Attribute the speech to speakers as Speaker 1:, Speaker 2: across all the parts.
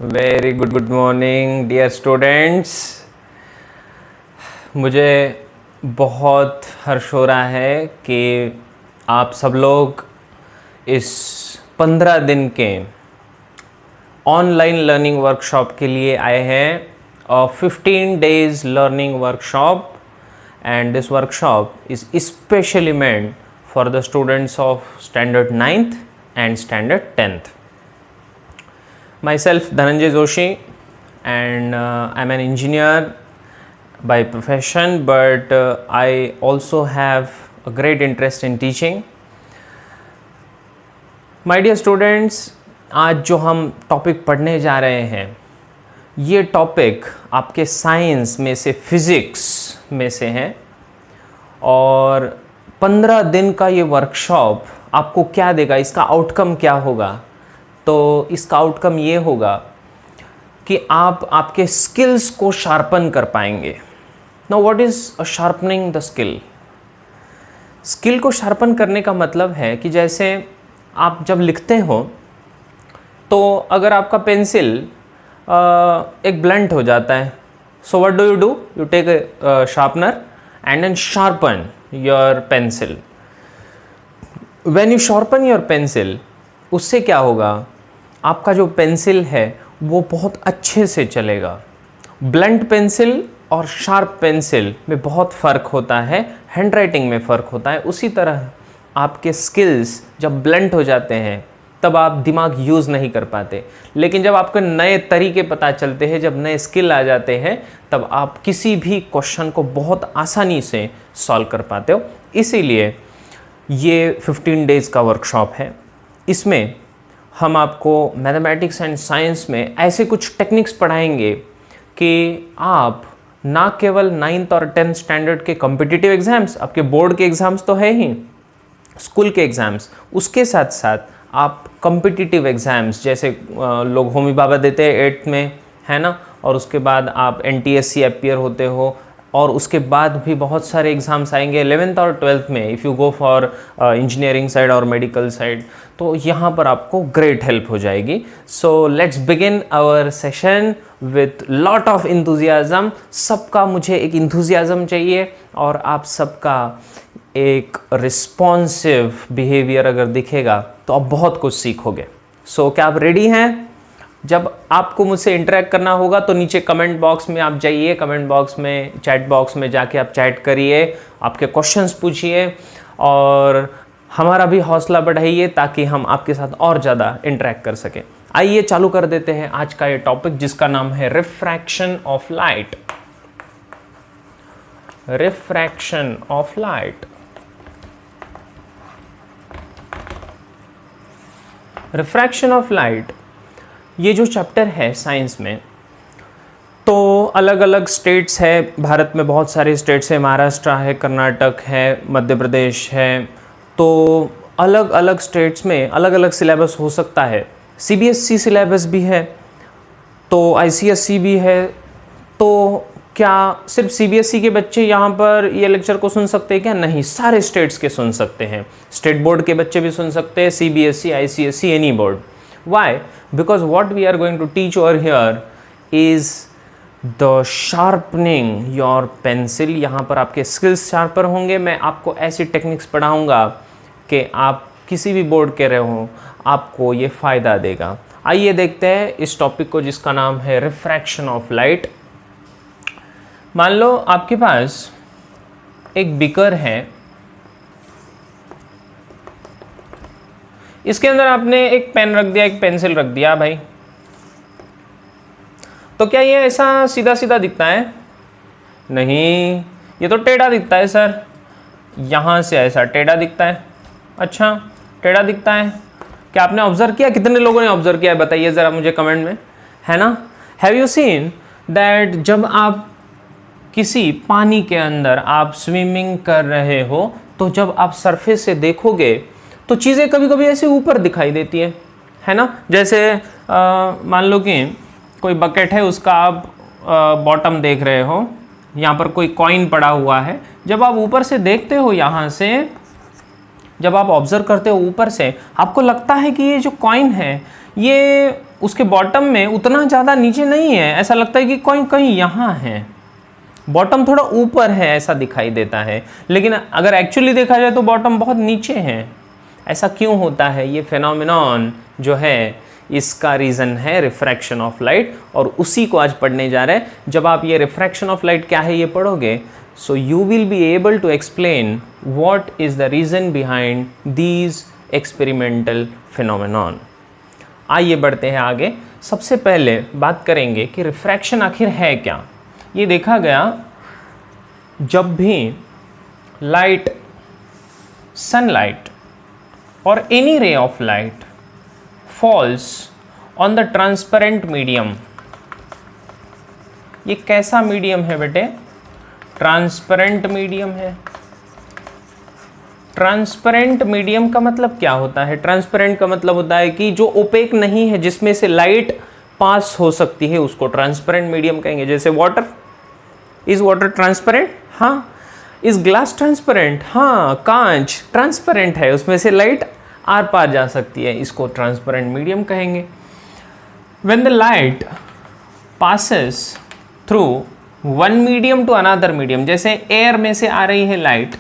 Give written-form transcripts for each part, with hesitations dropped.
Speaker 1: Very good morning dear students. मुझे बहुत हर्ष हो रहा है कि आप सब लोग इस 15 दिन के ऑनलाइन लर्निंग वर्कशॉप के लिए आए हैं। 15 days learning workshop, and this workshop is specially meant for the students of standard 9th and standard 10th. Myself Dhananjay Joshi, and I'm an engineer by profession, but I also have a great interest in teaching. My dear students, आज जो हम topic पढ़ने जा रहे हैं ये topic आपके science में से फिज़िक्स में से है, और 15 दिन का ये वर्कशॉप आपको क्या देगा, इसका आउटकम क्या होगा? तो इसका आउटकम ये होगा कि आप आपके स्किल्स को शार्पन कर पाएंगे। Now what is a sharpening the skill? Skill को शार्पन करने का मतलब है कि जैसे आप जब लिखते हो तो अगर आपका पेंसिल एक ब्लंट हो जाता है, so what do? You take a sharpener and then sharpen your pencil. When you sharpen your pencil, उससे क्या होगा, आपका जो पेंसिल है वो बहुत अच्छे से चलेगा। ब्लंट पेंसिल और शार्प पेंसिल में बहुत फ़र्क होता है, हैंड राइटिंग में फ़र्क होता है। उसी तरह आपके स्किल्स जब ब्लंट हो जाते हैं तब आप दिमाग यूज़ नहीं कर पाते, लेकिन जब आपको नए तरीके पता चलते हैं, जब नए स्किल आ जाते हैं, तब आप किसी भी क्वेश्चन को बहुत आसानी से सॉल्व कर पाते हो। इसीलिए ये 15 डेज़ का वर्कशॉप है। इसमें हम आपको मैथमेटिक्स एंड साइंस में ऐसे कुछ टेक्निक्स पढ़ाएंगे कि आप ना केवल 9th और 10th स्टैंडर्ड के कॉम्पिटिटिव एग्ज़ाम्स, आपके बोर्ड के एग्ज़ाम्स तो है ही, स्कूल के एग्ज़ाम्स, उसके साथ साथ आप कॉम्पिटिटिव एग्ज़ाम्स जैसे लोग होमी बाबा देते हैं 8th में, है ना, और उसके बाद आप NTSC अपीयर होते हो, और उसके बाद भी बहुत सारे एग्ज़ाम्स आएंगे 11th और 12th में, if you go for engineering side और मेडिकल साइड, तो यहाँ पर आपको ग्रेट हेल्प हो जाएगी। So let's begin our session with lot of enthusiasm. सबका मुझे एक इंथुजियाज़म चाहिए, और आप सबका एक रिस्पॉन्सिव बिहेवियर अगर दिखेगा तो आप बहुत कुछ सीखोगे। सो क्या आप रेडी हैं? जब आपको मुझसे इंटरेक्ट करना होगा तो नीचे कमेंट बॉक्स में आप जाइए, कमेंट बॉक्स में, चैट बॉक्स में जाके आप चैट करिए, आपके क्वेश्चंस पूछिए, और हमारा भी हौसला बढ़ाइए ताकि हम आपके साथ और ज़्यादा इंटरेक्ट कर सकें। आइए चालू कर देते हैं आज का ये टॉपिक, जिसका नाम है refraction of light. Refraction of light. Refraction of light ये जो चैप्टर है साइंस में, तो अलग अलग स्टेट्स है, भारत में बहुत सारे स्टेट्स है, महाराष्ट्र है, कर्नाटक है, मध्य प्रदेश है, तो अलग अलग स्टेट्स में अलग अलग सिलेबस हो सकता है। CBSE सिलेबस भी है, तो ICSE भी है। तो क्या सिर्फ CBSE के बच्चे यहाँ पर ये लेक्चर को सुन सकते हैं क्या? नहीं, सारे स्टेट्स के सुन सकते हैं। स्टेट बोर्ड के बच्चे भी सुन सकते हैं, CBSE, ICSE, any board. Why? Because what we are going to teach over here is the sharpening your pencil. यहाँ पर आपके skills sharper होंगे। मैं आपको ऐसी टेक्निक्स पढ़ाऊँगा कि आप किसी भी बोर्ड के रहे हो, आपको ये फ़ायदा देगा। आइए देखते हैं इस टॉपिक को, जिसका नाम है रिफ्रैक्शन ऑफ लाइट। मान लो आपके पास एक बीकर है, इसके अंदर आपने एक पेन रख दिया, एक पेंसिल रख दिया भाई, तो क्या ये ऐसा सीधा सीधा दिखता है? नहीं, ये तो टेढ़ा दिखता है सर। यहाँ से ऐसा टेढ़ा दिखता है। अच्छा, टेढ़ा दिखता है। क्या आपने ऑब्जर्व किया? कितने लोगों ने ऑब्जर्व किया है बताइए ज़रा मुझे कमेंट में, है ना? हैव यू सीन दैट जब आप किसी पानी के अंदर आप स्विमिंग कर रहे हो, तो जब आप सरफेस से देखोगे तो चीज़ें कभी कभी ऐसे ऊपर दिखाई देती है ना? जैसे मान लो कि कोई बकेट है, उसका आप बॉटम देख रहे हो, यहाँ पर कोई कॉइन पड़ा हुआ है। जब आप ऊपर से देखते हो, यहाँ से जब आप ऑब्जर्व करते हो ऊपर से, आपको लगता है कि ये जो कॉइन है ये उसके बॉटम में उतना ज़्यादा नीचे नहीं है, ऐसा लगता है कि कहीं कहीं यहाँ है, बॉटम थोड़ा ऊपर है ऐसा दिखाई देता है, लेकिन अगर एक्चुअली देखा जाए तो बॉटम बहुत नीचे है। ऐसा क्यों होता है? ये फिनोमिनॉन जो है इसका रीज़न है रिफ्रैक्शन ऑफ लाइट, और उसी को आज पढ़ने जा रहे हैं। जब आप ये रिफ्रैक्शन ऑफ लाइट क्या है ये पढ़ोगे, so you will be able to explain what is the reason behind these experimental phenomenon. आइए बढ़ते हैं आगे। सबसे पहले बात करेंगे कि रिफ्रैक्शन आखिर है क्या। ये देखा गया जब भी लाइट, सनलाइट और any ray of light falls on the transparent medium। ये कैसा मीडियम है बेटे? ट्रांसपेरेंट मीडियम है। ट्रांसपेरेंट मीडियम का मतलब क्या होता है? ट्रांसपेरेंट का मतलब होता है कि जो ओपेक नहीं है, जिसमें से लाइट पास हो सकती है, उसको ट्रांसपेरेंट मीडियम कहेंगे। जैसे वाटर, इज वाटर ट्रांसपेरेंट? हाँ। Is glass transparent? हाँ। कांच ट्रांसपेरेंट है, उसमें से लाइट आर पार जा सकती है, इसको ट्रांसपेरेंट मीडियम कहेंगे। When the light passes through one medium to another medium, जैसे एयर में से आ रही है लाइट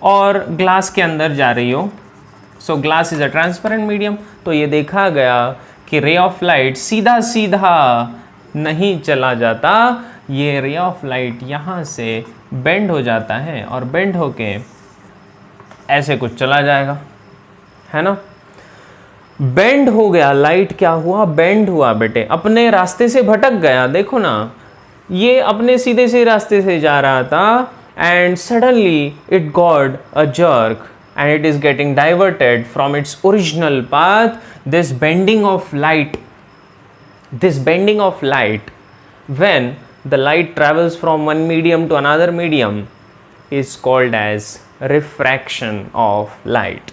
Speaker 1: और ग्लास के अंदर जा रही हो, so glass is a transparent medium. तो ये देखा गया कि रे ऑफ लाइट सीधा सीधा नहीं चला जाता, ये रे ऑफ लाइट यहाँ से बेंड हो जाता है और बेंड होके ऐसे कुछ चला जाएगा, है ना। बेंड हो गया, लाइट क्या हुआ? बेंड हुआ बेटे, अपने रास्ते से भटक गया। देखो ना, ये अपने सीधे से रास्ते से जा रहा था and suddenly it got a jerk and it is getting diverted from its original path. This bending of light, when the light travels from one medium to another medium is called as refraction of light.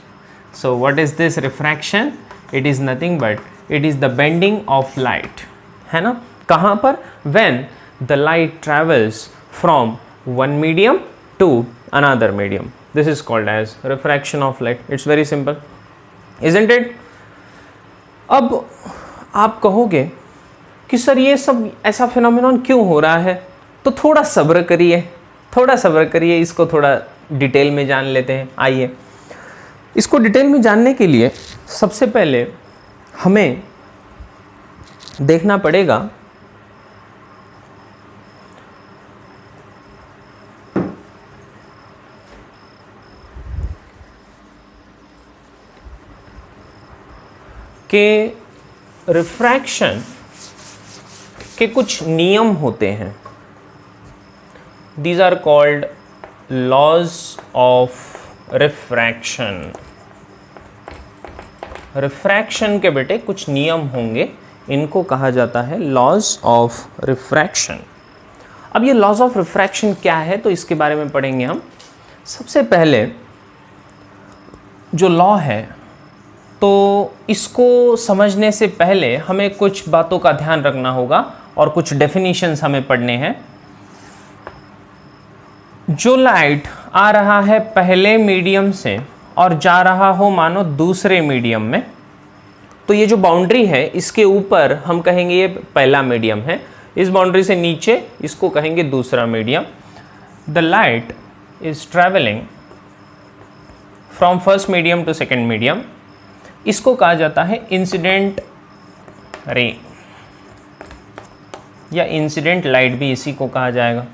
Speaker 1: So what is this refraction? It is nothing but it is the bending of light, है ना। कहाँ पर? When the light travels from one medium to another medium, this is called as refraction of light. It's very simple, isn't it? अब आप कहोगे कि sir ये सब ऐसा फिनोमिनॉन क्यों हो रहा है? तो थोड़ा सब्र करिए, इसको थोड़ा डिटेल में जान लेते हैं। आइए, इसको डिटेल में जानने के लिए सबसे पहले हमें देखना पड़ेगा कि रिफ्रैक्शन के कुछ नियम होते हैं। These are called laws of refraction। Refraction के बेटे कुछ नियम होंगे, इनको कहा जाता है लॉज ऑफ रिफ्रैक्शन। अब ये लॉज ऑफ रिफ्रैक्शन क्या है, तो इसके बारे में पढ़ेंगे हम। सबसे पहले जो लॉ है, तो इसको समझने से पहले हमें कुछ बातों का ध्यान रखना होगा और कुछ डेफिनेशंस हमें पढ़ने हैं। जो लाइट आ रहा है पहले मीडियम से और जा रहा हो मानो दूसरे मीडियम में, तो ये जो बाउंड्री है इसके ऊपर हम कहेंगे ये पहला मीडियम है, इस बाउंड्री से नीचे इसको कहेंगे दूसरा medium. The light is travelling from first medium to second medium, इसको कहा जाता है इंसिडेंट रे या इंसिडेंट लाइट भी इसी को कहा जाएगा,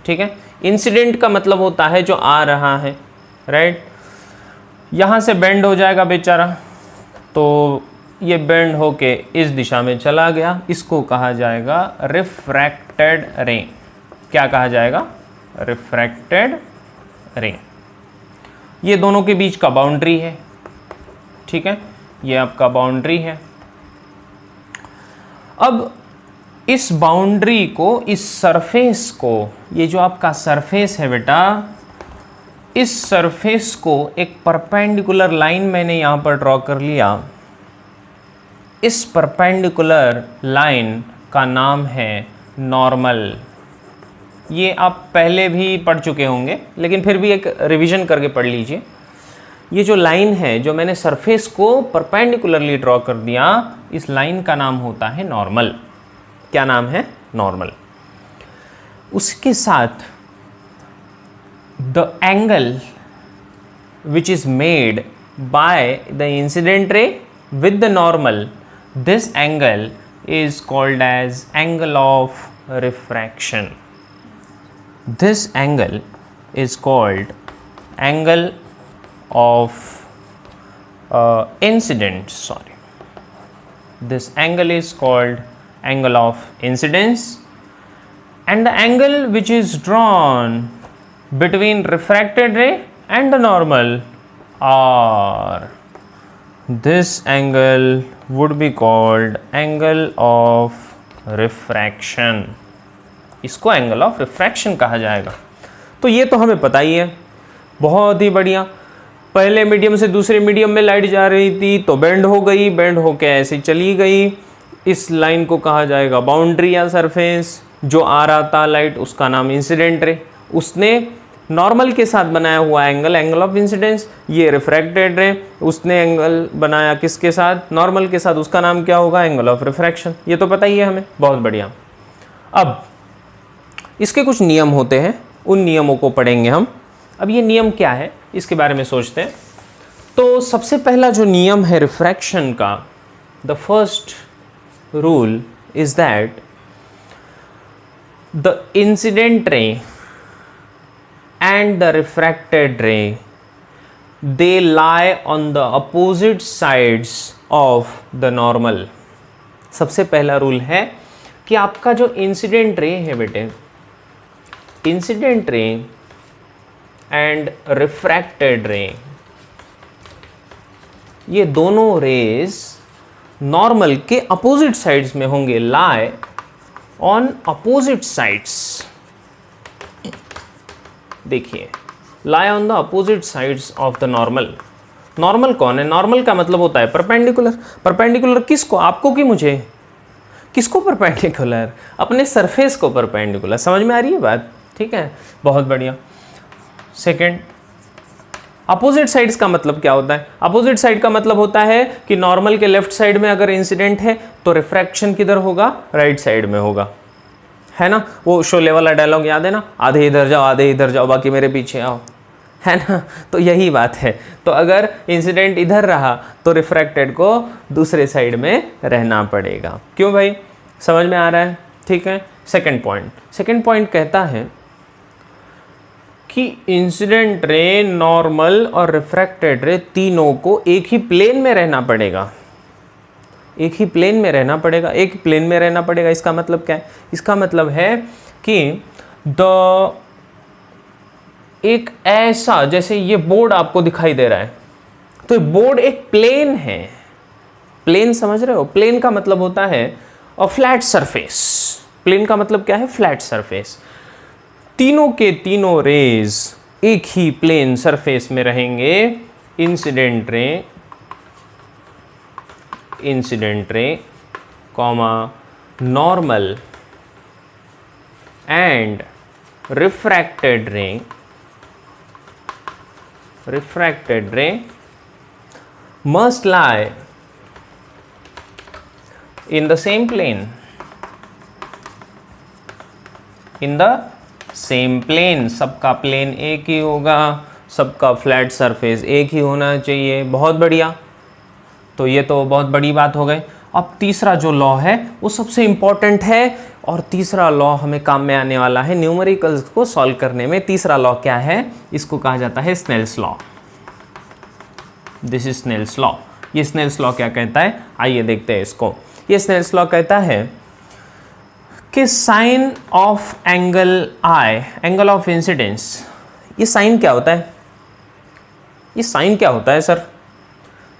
Speaker 1: ठीक है। इंसिडेंट का मतलब होता है जो आ रहा है, राइट। यहाँ से बेंड हो जाएगा बेचारा, तो ये बेंड होके इस दिशा में चला गया, इसको कहा जाएगा रिफ्रैक्टेड रे। क्या कहा जाएगा? रिफ्रैक्टेड रे। ये दोनों के बीच का बाउंड्री है, ठीक है, ये आपका बाउंड्री है। अब इस बाउंड्री को, इस सरफेस को, ये जो आपका सरफेस है बेटा, इस सरफेस को एक परपेंडिकुलर लाइन मैंने यहाँ पर ड्रॉ कर लिया। इस परपेंडिकुलर लाइन का नाम है नॉर्मल। ये आप पहले भी पढ़ चुके होंगे, लेकिन फिर भी एक रिवीजन करके पढ़ लीजिए। ये जो लाइन है जो मैंने सरफेस को परपेंडिकुलरली ड्रॉ कर दिया, इस लाइन का नाम होता है नॉर्मल। क्या नाम है? नॉर्मल। उसके साथ the angle which is made by the incident ray with the normal, this angle is called as angle of refraction. This angle is called angle of incidence. Sorry, this angle is called angle of incidence, and the angle which is drawn between refracted ray and the normal are, this angle would be called angle of refraction. इसको angle of refraction कहा जाएगा। तो ये तो हमें पता ही है, बहुत ही बढ़िया। पहले मीडियम से दूसरे मीडियम में लाइट जा रही थी तो बेंड हो गई, बेंड होके ऐसे चली गई। इस लाइन को कहा जाएगा बाउंड्री या सरफेस। जो आ रहा था लाइट उसका नाम इंसिडेंट रे, उसने नॉर्मल के साथ बनाया हुआ एंगल, एंगल ऑफ इंसिडेंस। ये रिफ्रैक्टेड रे, उसने एंगल बनाया किसके साथ? नॉर्मल के साथ, उसका नाम क्या होगा? Angle of refraction. ये तो पता ही है हमें, बहुत बढ़िया। अब इसके कुछ नियम होते हैं, उन नियमों को पढ़ेंगे हम। अब ये नियम क्या है इसके बारे में सोचते हैं। तो सबसे पहला जो नियम है रिफ्रैक्शन का, the first rule is that the incident ray and the refracted ray, they lie on the opposite sides of the normal. सबसे पहला रूल है कि आपका जो इंसिडेंट रे है बेटे, इंसिडेंट रे एंड रिफ्रैक्टेड रे, ये दोनों रेज नॉर्मल के अपोजिट साइड्स में होंगे, lie on opposite sides। देखिए, lie on the opposite sides of the normal। Normal कौन है? नॉर्मल का मतलब होता है परपेंडिकुलर। परपेंडिकुलर किसको? आपको कि मुझे? किसको परपेंडिकुलर? अपने सरफेस को परपेंडिकुलर। समझ में आ रही है बात? ठीक है, बहुत बढ़िया। सेकंड, अपोजिट साइड्स का मतलब क्या होता है? अपोजिट साइड का मतलब होता है कि नॉर्मल के लेफ्ट साइड में अगर इंसिडेंट है तो रिफ्रैक्शन किधर होगा? राइट साइड में होगा, है ना? वो शोले वाला डायलॉग याद है ना, आधे इधर जाओ आधे इधर जाओ बाकी मेरे पीछे आओ, है ना? तो यही बात है। तो अगर इंसिडेंट इधर रहा तो रिफ्रैक्टेड को दूसरे साइड में रहना पड़ेगा। क्यों भाई? समझ में आ रहा है? ठीक है। सेकंड पॉइंट कहता है कि इंसिडेंट रे, नॉर्मल और रिफ्रैक्टेड रे तीनों को एक ही प्लेन में रहना पड़ेगा। एक ही प्लेन में रहना पड़ेगा, एक प्लेन में रहना पड़ेगा। इसका मतलब क्या है? इसका मतलब है कि एक ऐसा, जैसे ये बोर्ड आपको दिखाई दे रहा है, तो बोर्ड एक प्लेन है। प्लेन समझ रहे हो? प्लेन का मतलब होता है अ फ्लैट सरफेस। प्लेन का मतलब क्या है? Flat surface. तीनों के तीनों रेज एक ही प्लेन सरफेस में रहेंगे। Incident ray comma normal and refracted रे must lie in the same plane, सबका प्लेन एक ही होगा, सबका फ्लैट सरफेस एक ही होना चाहिए। बहुत बढ़िया। तो ये तो बहुत बड़ी बात हो गई। अब तीसरा जो लॉ है वो सबसे इंपॉर्टेंट है, और तीसरा लॉ हमें काम में आने वाला है न्यूमेरिकल्स को सॉल्व करने में। तीसरा लॉ क्या है? इसको कहा जाता है Snell's law. This is Snell's law. ये स्नेल्स लॉ क्या कहता है? आइए देखते हैं इसको। ये स्नेल्स लॉ कहता है कि sine of angle i, angle of incidence, ये साइन क्या होता है? ये साइन क्या होता है सर?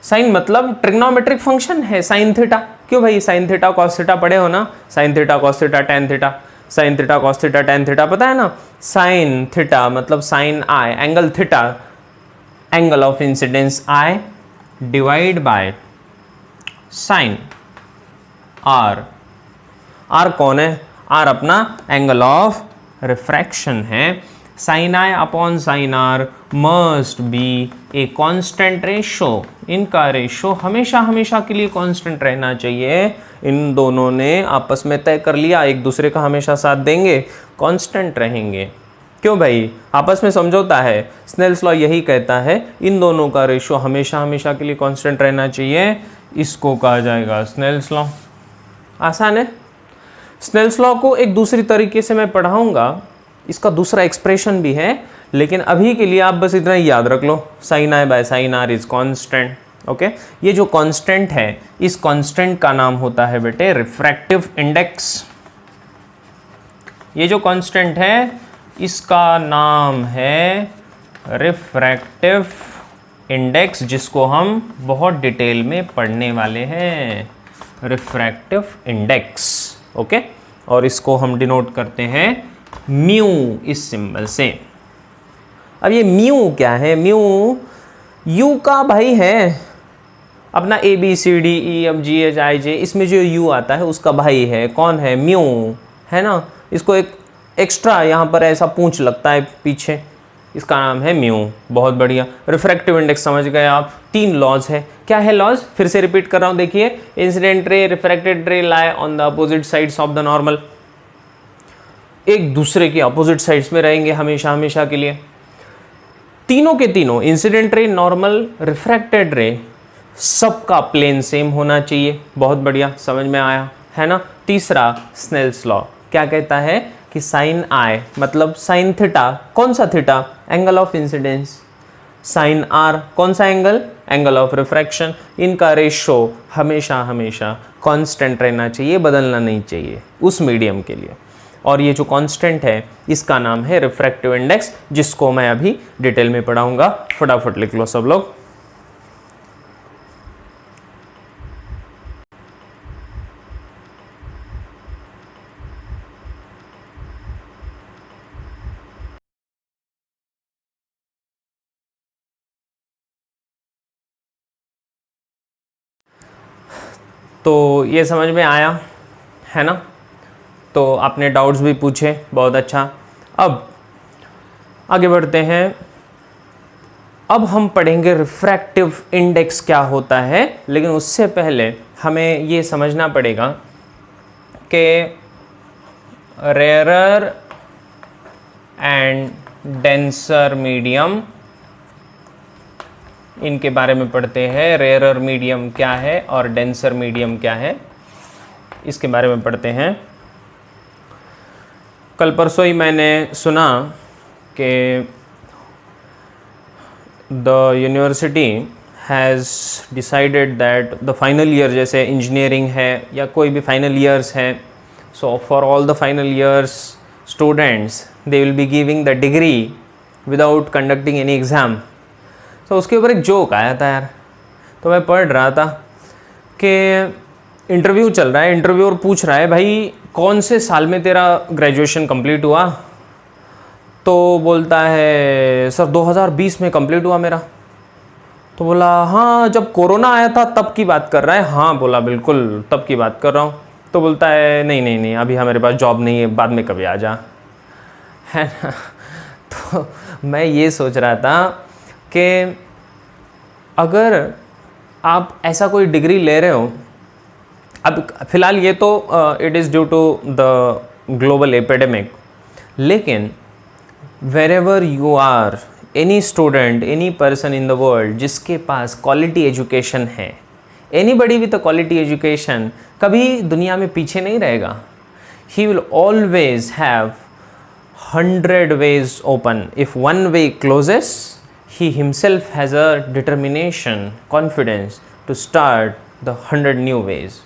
Speaker 1: साइन मतलब ट्रिग्नोमेट्रिक फंक्शन है, साइन थीटा। क्यों भाई? साइन थीटा कॉस थीटा पढ़े हो ना? Sine theta cos theta tan theta, sine theta cos theta tan theta, पता है ना? साइन थीटा मतलब sine i, angle theta, angle of incidence i divide by sine r. R कौन है? R अपना एंगल ऑफ रिफ्रैक्शन है। Sine i upon sine r must be a constant ratio. इनका ratio हमेशा हमेशा के लिए कांस्टेंट रहना चाहिए। इन दोनों ने आपस में तय कर लिया एक दूसरे का हमेशा साथ देंगे, कांस्टेंट रहेंगे। क्यों भाई, आपस में समझौता है। स्नेल्स लॉ यही कहता है इन दोनों का रेशो हमेशा हमेशा के लिए कांस्टेंट रहना चाहिए। इसको कहा जाएगा स्नेल्स लॉ। आसान है। स्नेल्स लॉ को एक दूसरी तरीके से मैं पढ़ाऊंगा, इसका दूसरा एक्सप्रेशन भी है, लेकिन अभी के लिए आप बस इतना ही याद रख लो, sine i by sine r is constant. Okay, ये जो कांस्टेंट है, इस कांस्टेंट का नाम होता है बेटे रिफ्रैक्टिव इंडेक्स। ये जो कांस्टेंट है इसका नाम है रिफ्रैक्टिव इंडेक्स, जिसको हम बहुत डिटेल में पढ़ने वाले हैं। Refractive index. ओके, और इसको हम डिनोट करते हैं म्यू इस सिंबल से। अब ये म्यू क्या है? म्यू यू का भाई है अपना A B C D E F G H I J, इसमें जो यू आता है उसका भाई है। कौन है? म्यू, है ना। इसको एक एक्स्ट्रा यहाँ पर ऐसा पूंछ लगता है पीछे, इसका नाम है म्यू। बहुत बढ़िया, रिफ्रैक्टिव इंडेक्स समझ गए आप। 3 लॉज है। क्या है लॉज? फिर से रिपीट कर रहा हूँ, देखिए। इंसिडेंट रे, रिफ्रैक्टेड रे lie on the opposite sides of the normal. एक दूसरे की अपोजिट साइड्स में रहेंगे हमेशा हमेशा के लिए। तीनों के तीनों, इंसिडेंट रे, नॉर्मल, रिफ्रैक्टेड रे, सबका प्लेन सेम होना चाहिए। बहुत बढ़िया, समझ में आया, है ना। तीसरा स्नेल्स लॉ क्या कहता है कि साइन आई मतलब साइन थीटा। कौन सा theta? Angle of incidence. Sine r कौन सा एंगल? Angle of refraction. इनका रेशो हमेशा हमेशा कांस्टेंट रहना चाहिए, बदलना नहीं चाहिए उस मीडियम के लिए। और ये जो कांस्टेंट है इसका नाम है रिफ्रैक्टिव इंडेक्स, जिसको मैं अभी डिटेल में पढ़ाऊंगा। फटाफट लिख लो सब लोग। तो ये समझ में आया, है ना। तो आपने डाउट्स भी पूछे, बहुत अच्छा। अब आगे बढ़ते हैं। अब हम पढ़ेंगे रिफ्रैक्टिव इंडेक्स क्या होता है, लेकिन उससे पहले हमें ये समझना पड़ेगा कि रेयरर एंड डेंसर मीडियम, इनके बारे में पढ़ते हैं। रेयरर मीडियम क्या है और डेंसर मीडियम क्या है, इसके बारे में पढ़ते हैं। कल परसों ही मैंने सुना कि the university has decided that the final year, जैसे इंजीनियरिंग है या कोई भी फाइनल ईयर्स है, so for all the final years students they will be giving the degree without conducting any exam. तो उसके ऊपर एक जोक आया था यार। तो मैं पढ़ रहा था कि इंटरव्यू चल रहा है, इंटरव्यूअर पूछ रहा है, भाई कौन से साल में तेरा ग्रेजुएशन कंप्लीट हुआ? तो बोलता है सर 2020 में कंप्लीट हुआ मेरा। तो बोला हाँ, जब कोरोना आया था तब की बात कर रहा है? हाँ बोला, बिल्कुल तब की बात कर रहा हूँ। तो बोलता है नहीं नहीं नहीं, अभी हमारे पास जॉब नहीं है, बाद में कभी आ जा, है ना। तो मैं ये सोच रहा था कि अगर आप ऐसा कोई डिग्री ले रहे हो, अब फिलहाल ये तो it is due to the global epidemic, लेकिन wherever you are, any student, any person in the world जिसके पास क्वालिटी एजुकेशन है, anybody with a quality education कभी दुनिया में पीछे नहीं रहेगा। He will always have 100 ways open. If one way closes, he himself has a determination, confidence to start the 100 new ways.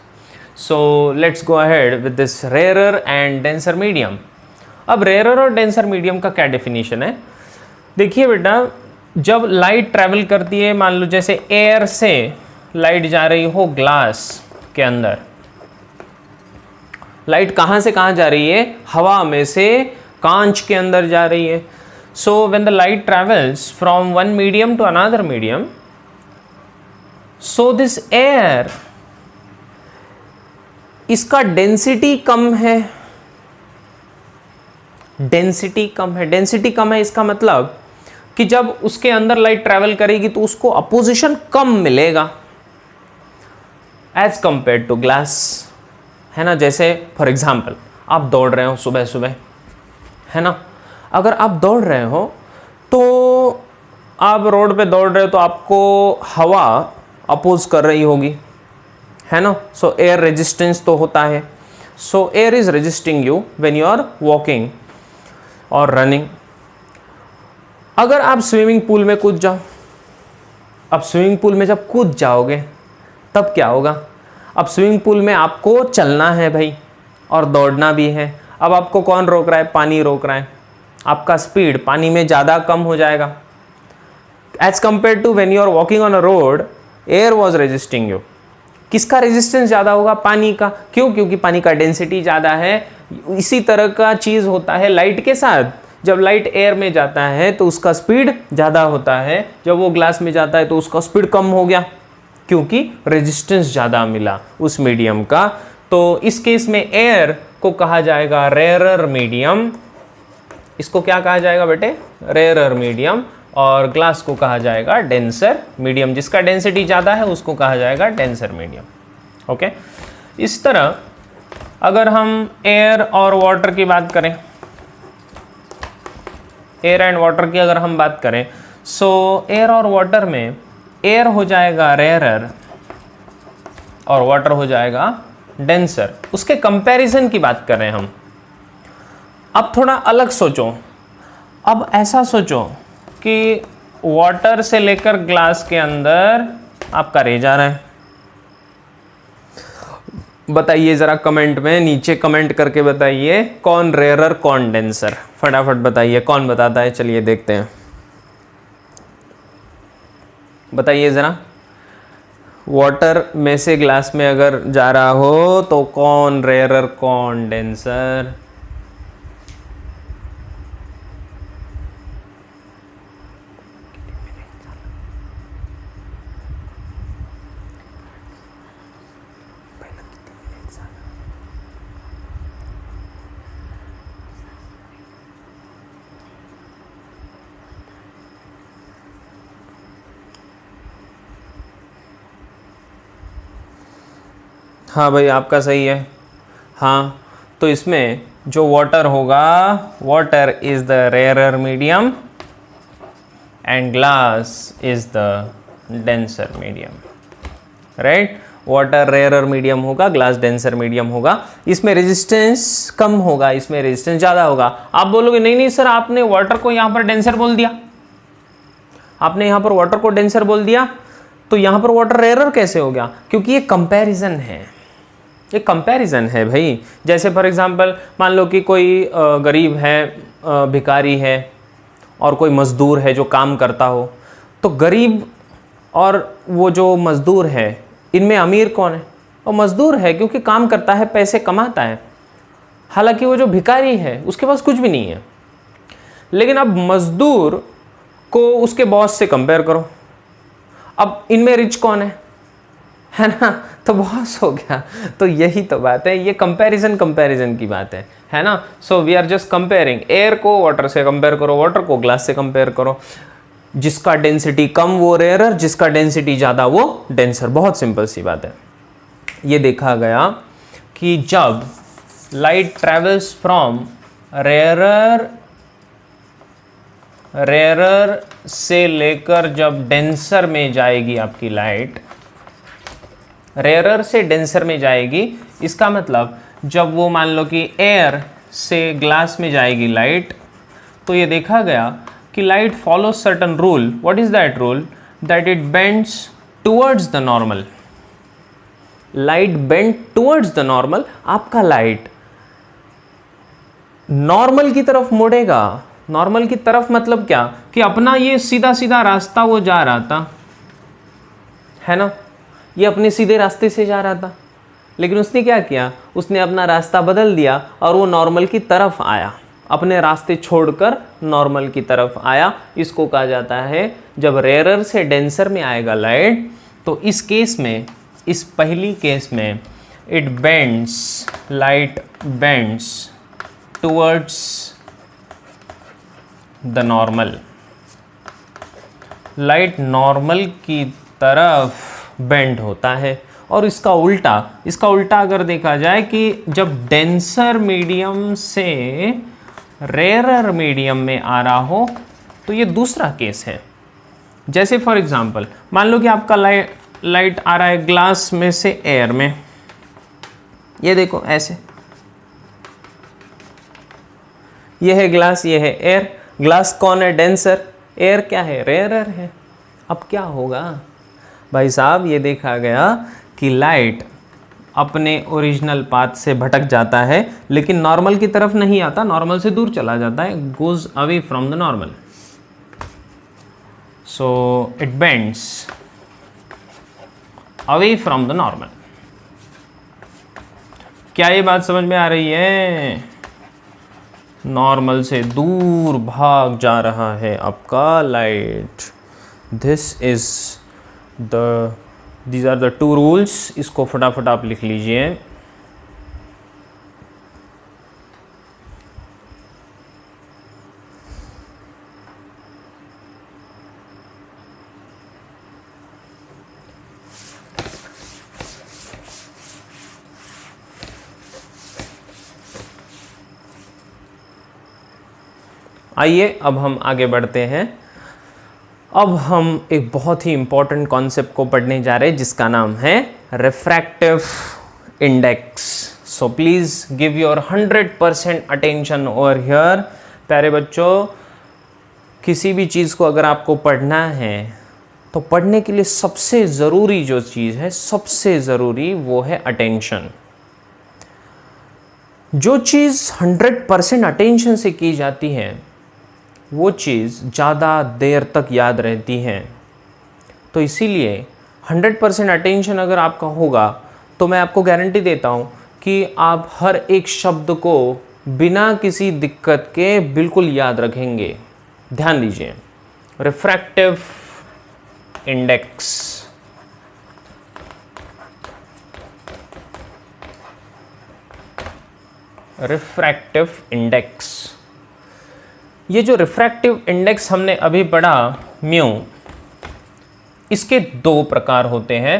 Speaker 1: So let's go ahead with this rarer and denser medium. अब rare और denser medium का क्या definition है? देखिए बेटा, जब light travel करती है, मान लो जैसे एयर से लाइट जा रही हो ग्लास के अंदर, लाइट कहाँ से कहाँ जा रही है? हवा में से कांच के अंदर जा रही है। So when the light travels from one medium to another medium, so this air, इसका डेंसिटी कम है, डेंसिटी कम है। डेंसिटी कम है इसका मतलब कि जब उसके अंदर लाइट ट्रैवल करेगी तो उसको अपोजिशन कम मिलेगा एज कंपेयर टू ग्लास, है ना। जैसे फॉर एग्जाम्पल आप दौड़ रहे हो सुबह सुबह, है ना। अगर आप दौड़ रहे हो तो आप रोड पे दौड़ रहे हो तो आपको हवा अपोज कर रही होगी, है ना। सो एयर रेजिस्टेंस तो होता है। So air is resisting you when you are walking और रनिंग। अगर आप स्विमिंग पूल में कूद जाओ, अब स्विमिंग पूल में जब कूद जाओगे तब क्या होगा? अब स्विमिंग पूल में आपको चलना है भाई और दौड़ना भी है। अब आपको कौन रोक रहा है? पानी रोक रहा है। आपका स्पीड पानी में ज़्यादा कम हो जाएगा as compared to when you are walking on a road, air was resisting you. किसका रेजिस्टेंस ज़्यादा होगा? पानी का। क्यों? क्योंकि पानी का डेंसिटी ज़्यादा है। इसी तरह का चीज़ होता है लाइट के साथ। जब लाइट एयर में जाता है तो उसका स्पीड ज़्यादा होता है, जब वो ग्लास में जाता है तो उसका स्पीड कम हो गया, क्योंकि रेजिस्टेंस ज़्यादा मिला उस मीडियम का। तो इस केस में एयर को कहा जाएगा रेयरर मीडियम। इसको क्या कहा जाएगा बेटे? Rarer medium. और ग्लास को कहा जाएगा डेंसर मीडियम। जिसका डेंसिटी ज़्यादा है उसको कहा जाएगा डेंसर मीडियम। ओके, इस तरह अगर हम एयर और वाटर की बात करें, एयर एंड वाटर की अगर हम बात करें, सो एयर और वाटर में एयर हो जाएगा रेयरर और वाटर हो जाएगा डेंसर। उसके कंपैरिजन की बात कर रहे हैं हम। अब थोड़ा अलग सोचो। अब ऐसा सोचो कि वाटर से लेकर ग्लास के अंदर आपका रे जा रहा है। बताइए ज़रा कमेंट में, नीचे कमेंट करके बताइए कौन रेयरर कौन डेंसर। फटाफट बताइए कौन बताता है। चलिए देखते हैं, बताइए ज़रा। वाटर में से ग्लास में अगर जा रहा हो तो कौन रेयरर कौन डेंसर? हाँ भाई आपका सही है। हाँ, तो इसमें जो वाटर होगा, water is the rarer medium and glass is the denser medium, right. Water rarer medium होगा, ग्लास डेंसर मीडियम होगा। इसमें रेजिस्टेंस कम होगा, इसमें रेजिस्टेंस ज़्यादा होगा। आप बोलोगे नहीं नहीं सर, आपने वाटर को यहाँ पर डेंसर बोल दिया, आपने यहाँ पर वाटर को डेंसर बोल दिया, तो यहाँ पर वाटर रेयरर कैसे हो गया? क्योंकि ये कंपैरिजन है, ये कंपैरिजन है भाई। जैसे फॉर एग्जांपल मान लो कि कोई गरीब है, भिखारी है, और कोई मज़दूर है जो काम करता हो। तो गरीब और वो जो मज़दूर है, इनमें अमीर कौन है? और मज़दूर है, क्योंकि काम करता है, पैसे कमाता है। हालांकि वो जो भिखारी है उसके पास कुछ भी नहीं है। लेकिन अब मज़दूर को उसके बॉस से कंपेयर करो, अब इनमें रिच कौन है ना? तो बॉस हो गया। तो यही तो बात है, ये कंपैरिजन की बात है ना। So we are just comparing. Air को वाटर से कंपेयर करो, वाटर को ग्लास से कंपेयर करो। जिसका डेंसिटी कम वो रेयरर, जिसका डेंसिटी ज़्यादा वो डेंसर। बहुत सिंपल सी बात है। ये देखा गया कि जब लाइट ट्रेवल्स फ्रॉम रेयरर से लेकर जब डेंसर में जाएगी आपकी लाइट, रेयरर से डेंसर में जाएगी, इसका मतलब जब वो मान लो कि एयर से ग्लास में जाएगी लाइट, तो ये देखा गया कि light follow certain rule. What is that rule? That it bends towards the normal. Light bend towards the normal. आपका लाइट नॉर्मल की तरफ मुड़ेगा। नॉर्मल की तरफ मतलब क्या? कि अपना ये सीधा सीधा रास्ता वो जा रहा था, है ना, ये अपने सीधे रास्ते से जा रहा था, लेकिन उसने क्या किया? उसने अपना रास्ता बदल दिया और वो नॉर्मल की तरफ आया, अपने रास्ते छोड़कर नॉर्मल की तरफ आया। इसको कहा जाता है जब रेयरर से डेंसर में आएगा लाइट, तो इस केस में, इस पहली केस में it bends, light bends towards the normal. Light normal की तरफ बेंड होता है। और इसका उल्टा अगर देखा जाए कि जब डेंसर मीडियम से रेयरर मीडियम में आ रहा हो तो ये दूसरा केस है। जैसे फॉर एग्जांपल मान लो कि आपका लाइट आ रहा है ग्लास में से एयर में, ये देखो ऐसे, ये है ग्लास, ये है एयर। ग्लास कौन है? डेंसर। एयर क्या है? रेयरर है। अब क्या होगा भाई साहब? ये देखा गया कि लाइट अपने ओरिजिनल पाथ से भटक जाता है, लेकिन नॉर्मल की तरफ नहीं आता, नॉर्मल से दूर चला जाता है, goes away from the normal. So it bends away from the normal. क्या ये बात समझ में आ रही है? नॉर्मल से दूर भाग जा रहा है आपका light. These are the two rules. इसको फटाफट आप लिख लीजिए। आइए अब हम आगे बढ़ते हैं। अब हम एक बहुत ही इंपॉर्टेंट कॉन्सेप्ट को पढ़ने जा रहे हैं जिसका नाम है refractive index. So please give your 100% attention over here. प्यारे बच्चों, किसी भी चीज़ को अगर आपको पढ़ना है तो पढ़ने के लिए सबसे ज़रूरी जो चीज़ है, सबसे ज़रूरी वो है अटेंशन। जो चीज़ 100% अटेंशन से की जाती है वो चीज़ ज़्यादा देर तक याद रहती है। तो इसीलिए 100% अटेंशन अगर आपका होगा तो मैं आपको गारंटी देता हूँ कि आप हर एक शब्द को बिना किसी दिक्कत के बिल्कुल याद रखेंगे। ध्यान दीजिए, रिफ्रैक्टिव इंडेक्स। रिफ्रैक्टिव इंडेक्स, ये जो रिफ्रैक्टिव इंडेक्स हमने अभी पढ़ा म्यू, इसके दो प्रकार होते हैं।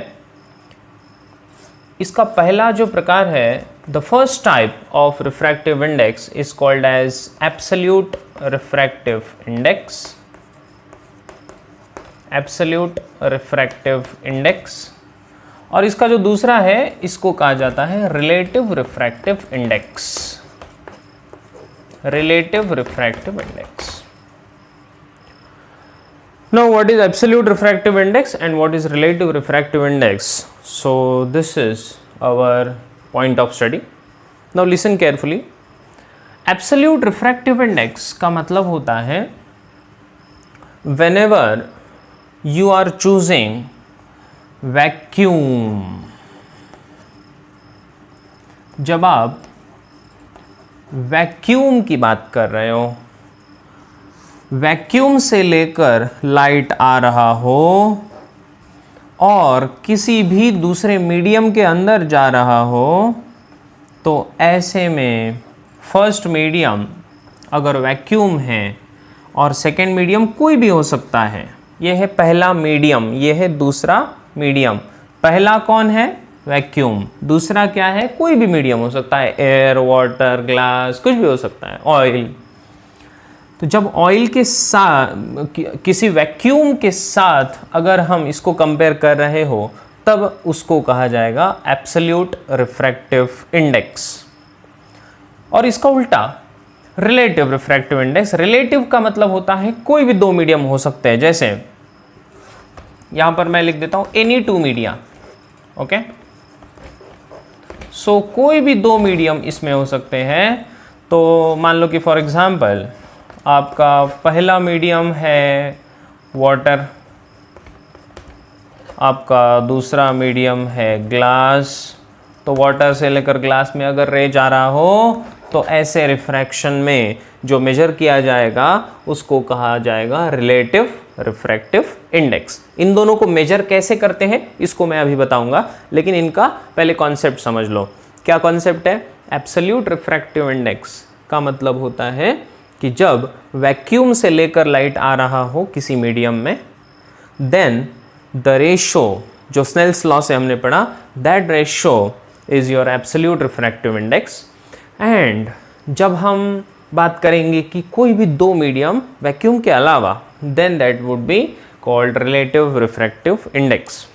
Speaker 1: इसका पहला जो प्रकार है, the first type of refractive index is called as absolute refractive index. Absolute refractive index. और इसका जो दूसरा है इसको कहा जाता है relative refractive index. Relative refractive index. Now what is absolute refractive index and what is relative refractive index? So this is our point of study. Now listen carefully. Absolute refractive index का मतलब होता है whenever you are choosing vacuum, जब आप vacuum की बात कर रहे हो, वैक्यूम से लेकर लाइट आ रहा हो और किसी भी दूसरे मीडियम के अंदर जा रहा हो, तो ऐसे में फर्स्ट मीडियम अगर वैक्यूम है और सेकेंड मीडियम कोई भी हो सकता है, यह है पहला मीडियम, यह है दूसरा मीडियम। पहला कौन है? वैक्यूम। दूसरा क्या है? कोई भी मीडियम हो सकता है, एयर, वाटर, ग्लास, कुछ भी हो सकता है, ऑयल। तो जब ऑयल के साथ किसी वैक्यूम के साथ अगर हम इसको कंपेयर कर रहे हो तब उसको कहा जाएगा एब्सोल्यूट रिफ्रैक्टिव इंडेक्स। और इसका उल्टा रिलेटिव रिफ्रैक्टिव इंडेक्स। रिलेटिव का मतलब होता है कोई भी दो मीडियम हो सकते हैं। जैसे यहां पर मैं लिख देता हूं एनी टू मीडिया। ओके, सो कोई भी दो मीडियम इसमें हो सकते हैं। तो मान लो कि फॉर एग्जांपल आपका पहला मीडियम है वाटर, आपका दूसरा मीडियम है ग्लास। तो वाटर से लेकर ग्लास में अगर रे जा रहा हो तो ऐसे रिफ्रैक्शन में जो मेजर किया जाएगा उसको कहा जाएगा रिलेटिव रिफ्रैक्टिव इंडेक्स। इन दोनों को मेजर कैसे करते हैं इसको मैं अभी बताऊंगा, लेकिन इनका पहले कॉन्सेप्ट समझ लो। क्या कॉन्सेप्ट है? एब्सोल्यूट रिफ्रैक्टिव इंडेक्स का मतलब होता है कि जब वैक्यूम से लेकर लाइट आ रहा हो किसी मीडियम में, देन द रेशो जो स्नेल्स लॉ से हमने पढ़ा, that ratio is your absolute refractive index. And जब हम बात करेंगे कि कोई भी दो मीडियम वैक्यूम के अलावा, then that would be called relative refractive index.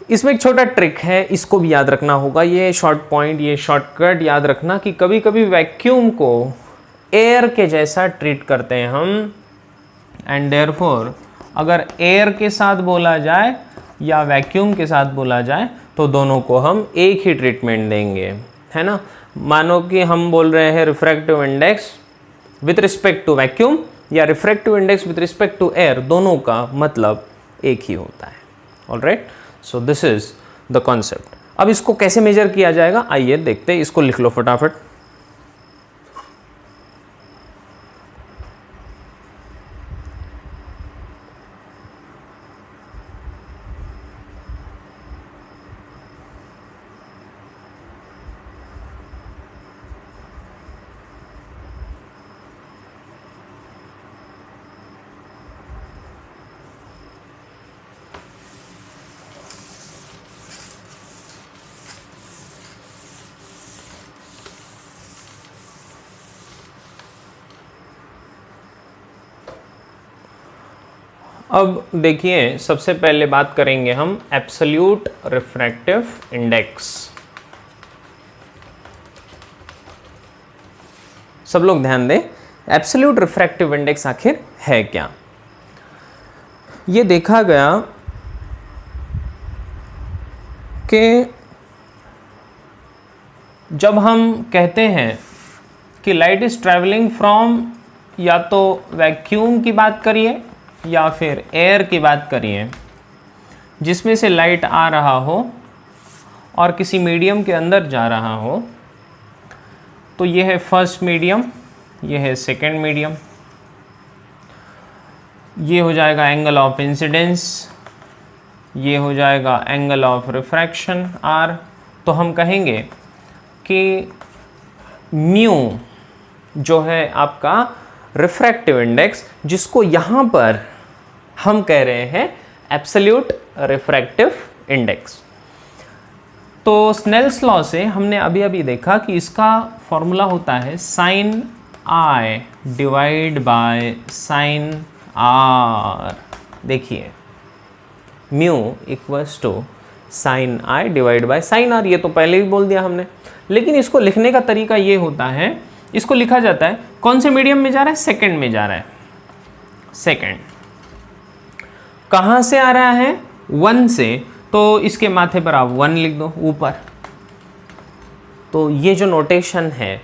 Speaker 1: इसमें एक छोटा ट्रिक है, इसको भी याद रखना होगा, ये शॉर्ट पॉइंट, ये शॉर्टकट याद रखना कि कभी कभी वैक्यूम को एयर के जैसा ट्रीट करते हैं हम, एंड देयरफॉर अगर एयर के साथ बोला जाए या वैक्यूम के साथ बोला जाए तो दोनों को हम एक ही ट्रीटमेंट देंगे, है ना। मानो कि हम बोल रहे हैं refractive index with respect to vacuum या refractive index with respect to air, दोनों का मतलब एक ही होता है। Alright, so this is the concept. अब इसको कैसे मेजर किया जाएगा, आइए देखते हैं। इसको लिख लो फटाफट। अब देखिए, सबसे पहले बात करेंगे हम एब्सोल्यूट रिफ्रैक्टिव इंडेक्स। सब लोग ध्यान दें, एब्सोल्यूट रिफ्रैक्टिव इंडेक्स आखिर है क्या। ये देखा गया कि जब हम कहते हैं कि लाइट इज ट्रैवलिंग फ्रॉम, या तो वैक्यूम की बात करिए या फिर एयर की बात करिए, जिसमें से लाइट आ रहा हो और किसी मीडियम के अंदर जा रहा हो, तो ये है फर्स्ट मीडियम, ये है सेकेंड मीडियम, ये हो जाएगा एंगल ऑफ इंसिडेंस, ये हो जाएगा एंगल ऑफ रिफ्रैक्शन आर। तो हम कहेंगे कि म्यू जो है आपका रिफ्रैक्टिव इंडेक्स, जिसको यहाँ पर हम कह रहे हैं एब्सोल्यूट रिफ्रैक्टिव इंडेक्स। तो स्नेल्स लॉ से हमने अभी अभी देखा कि इसका फॉर्मूला होता है sine i divide by sine r. देखिए, mu equals to sine i divide by sine r, ये तो पहले ही बोल दिया हमने। लेकिन इसको लिखने का तरीका ये होता है, इसको लिखा जाता है, कौन से मीडियम में जा रहा है, सेकंड में जा रहा है। सेकंड कहां से आ रहा है, 1 से, तो इसके माथे पर आप 1 लिख दो ऊपर। तो ये जो नोटेशन है,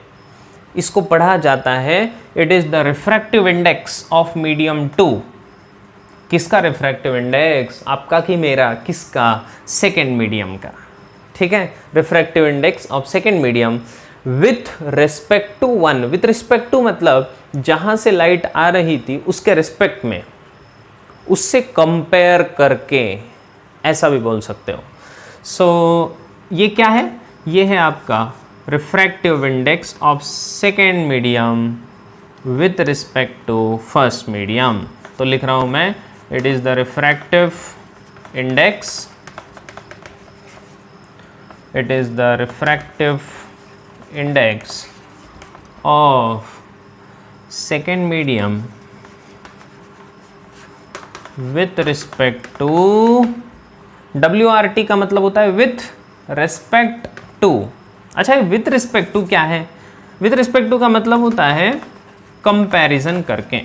Speaker 1: इसको पढ़ा जाता है, it is the refractive index of medium 2। किसका रिफ्रैक्टिव इंडेक्स, आपका कि मेरा, किसका, सेकेंड मीडियम का। ठीक है, refractive index of second medium with respect to 1। With respect to मतलब जहां से लाइट आ रही थी उसके रिस्पेक्ट में, उससे कंपेयर करके, ऐसा भी बोल सकते हो। सो ये क्या है, ये है आपका refractive index of second medium with respect to first medium. तो लिख रहा हूं मैं, it is the refractive index, it is the refractive index of second medium with respect to, WRT का मतलब होता है with respect to। अच्छा, with respect to क्या है, with respect to का मतलब होता है कंपैरिजन करके,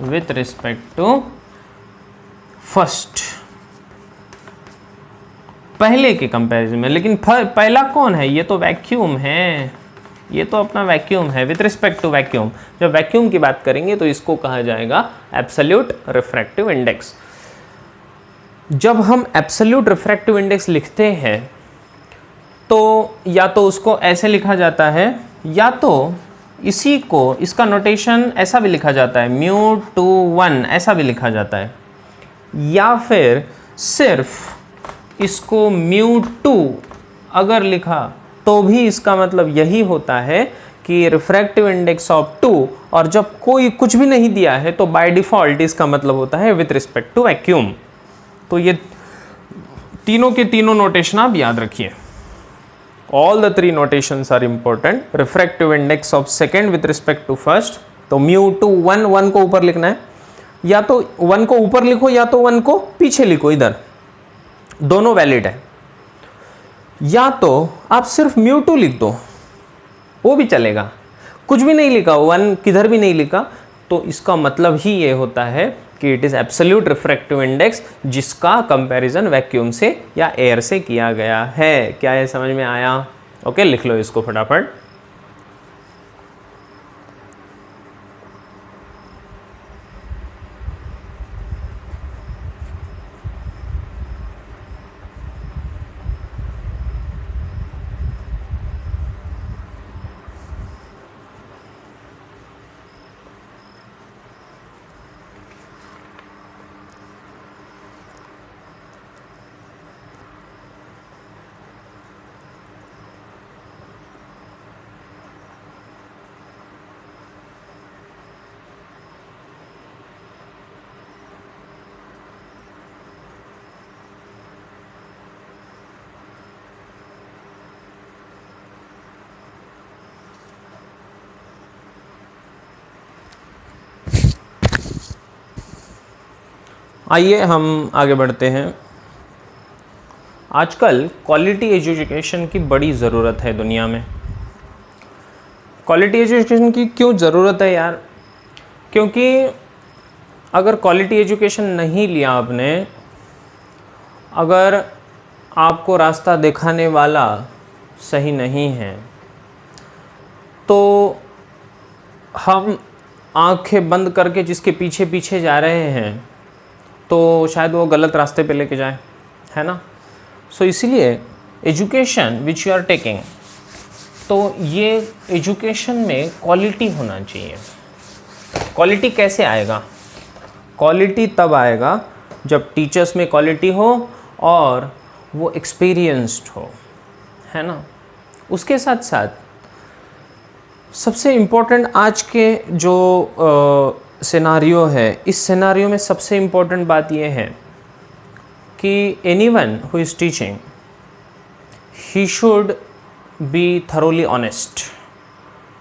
Speaker 1: with respect to फर्स्ट, पहले के कंपैरिजन में। लेकिन पहला कौन है, ये तो वैक्यूम है, ये तो अपना वैक्यूम है। विथ रिस्पेक्ट टू वैक्यूम, जब वैक्यूम की बात करेंगे तो इसको कहा जाएगा एब्सोल्यूट रिफ्रैक्टिव इंडेक्स। जब हम एब्सोल्यूट रिफ्रैक्टिव इंडेक्स लिखते हैं तो या तो उसको ऐसे लिखा जाता है, या तो इसी को, इसका नोटेशन ऐसा भी लिखा जाता है, म्यू टू 1 ऐसा भी लिखा जाता है, या फिर सिर्फ इसको μ2 अगर लिखा तो भी इसका मतलब यही होता है कि रिफ्रैक्टिव इंडेक्स ऑफ 2, और जब कोई कुछ भी नहीं दिया है तो बाय डिफ़ॉल्ट इसका मतलब होता है विथ रिस्पेक्ट टू वैक्यूम। तो ये तीनों के तीनों नोटेशन आप याद रखिए। All the three notations are important. Refractive index of second with respect to first, तो μ2 1 को ऊपर लिखना है, या तो 1 को ऊपर लिखो या तो 1 को पीछे लिखो, इधर दोनों वैलिड है। या तो आप सिर्फ μ2 लिख दो, वो भी चलेगा, कुछ भी नहीं लिखा, 1 किधर भी नहीं लिखा, तो इसका मतलब ही ये होता है कि it is absolute refractive index, जिसका कंपैरिजन वैक्यूम से या एयर से किया गया है। क्या ये समझ में आया? ओके, लिख लो इसको फटाफट। आइए हम आगे बढ़ते हैं। आजकल क्वालिटी एजुकेशन की बड़ी ज़रूरत है दुनिया में। क्वालिटी एजुकेशन की क्यों ज़रूरत है यार? क्योंकि अगर क्वालिटी एजुकेशन नहीं लिया आपने, अगर आपको रास्ता दिखाने वाला सही नहीं है, तो हम आंखें बंद करके जिसके पीछे पीछे जा रहे हैं तो शायद वो गलत रास्ते पे लेके जाए, है ना। सो इसीलिए education which you are taking, तो ये एजुकेशन में क्वालिटी होना चाहिए। क्वालिटी कैसे आएगा? क्वालिटी तब आएगा जब टीचर्स में क्वालिटी हो और वो एक्सपीरियंस्ड हो, है ना। उसके साथ साथ सबसे इम्पोर्टेंट आज के जो सिनारियो है, इस सिनारियो में सबसे इम्पोर्टेंट बात यह है कि anyone who is teaching, he should be thoroughly honest.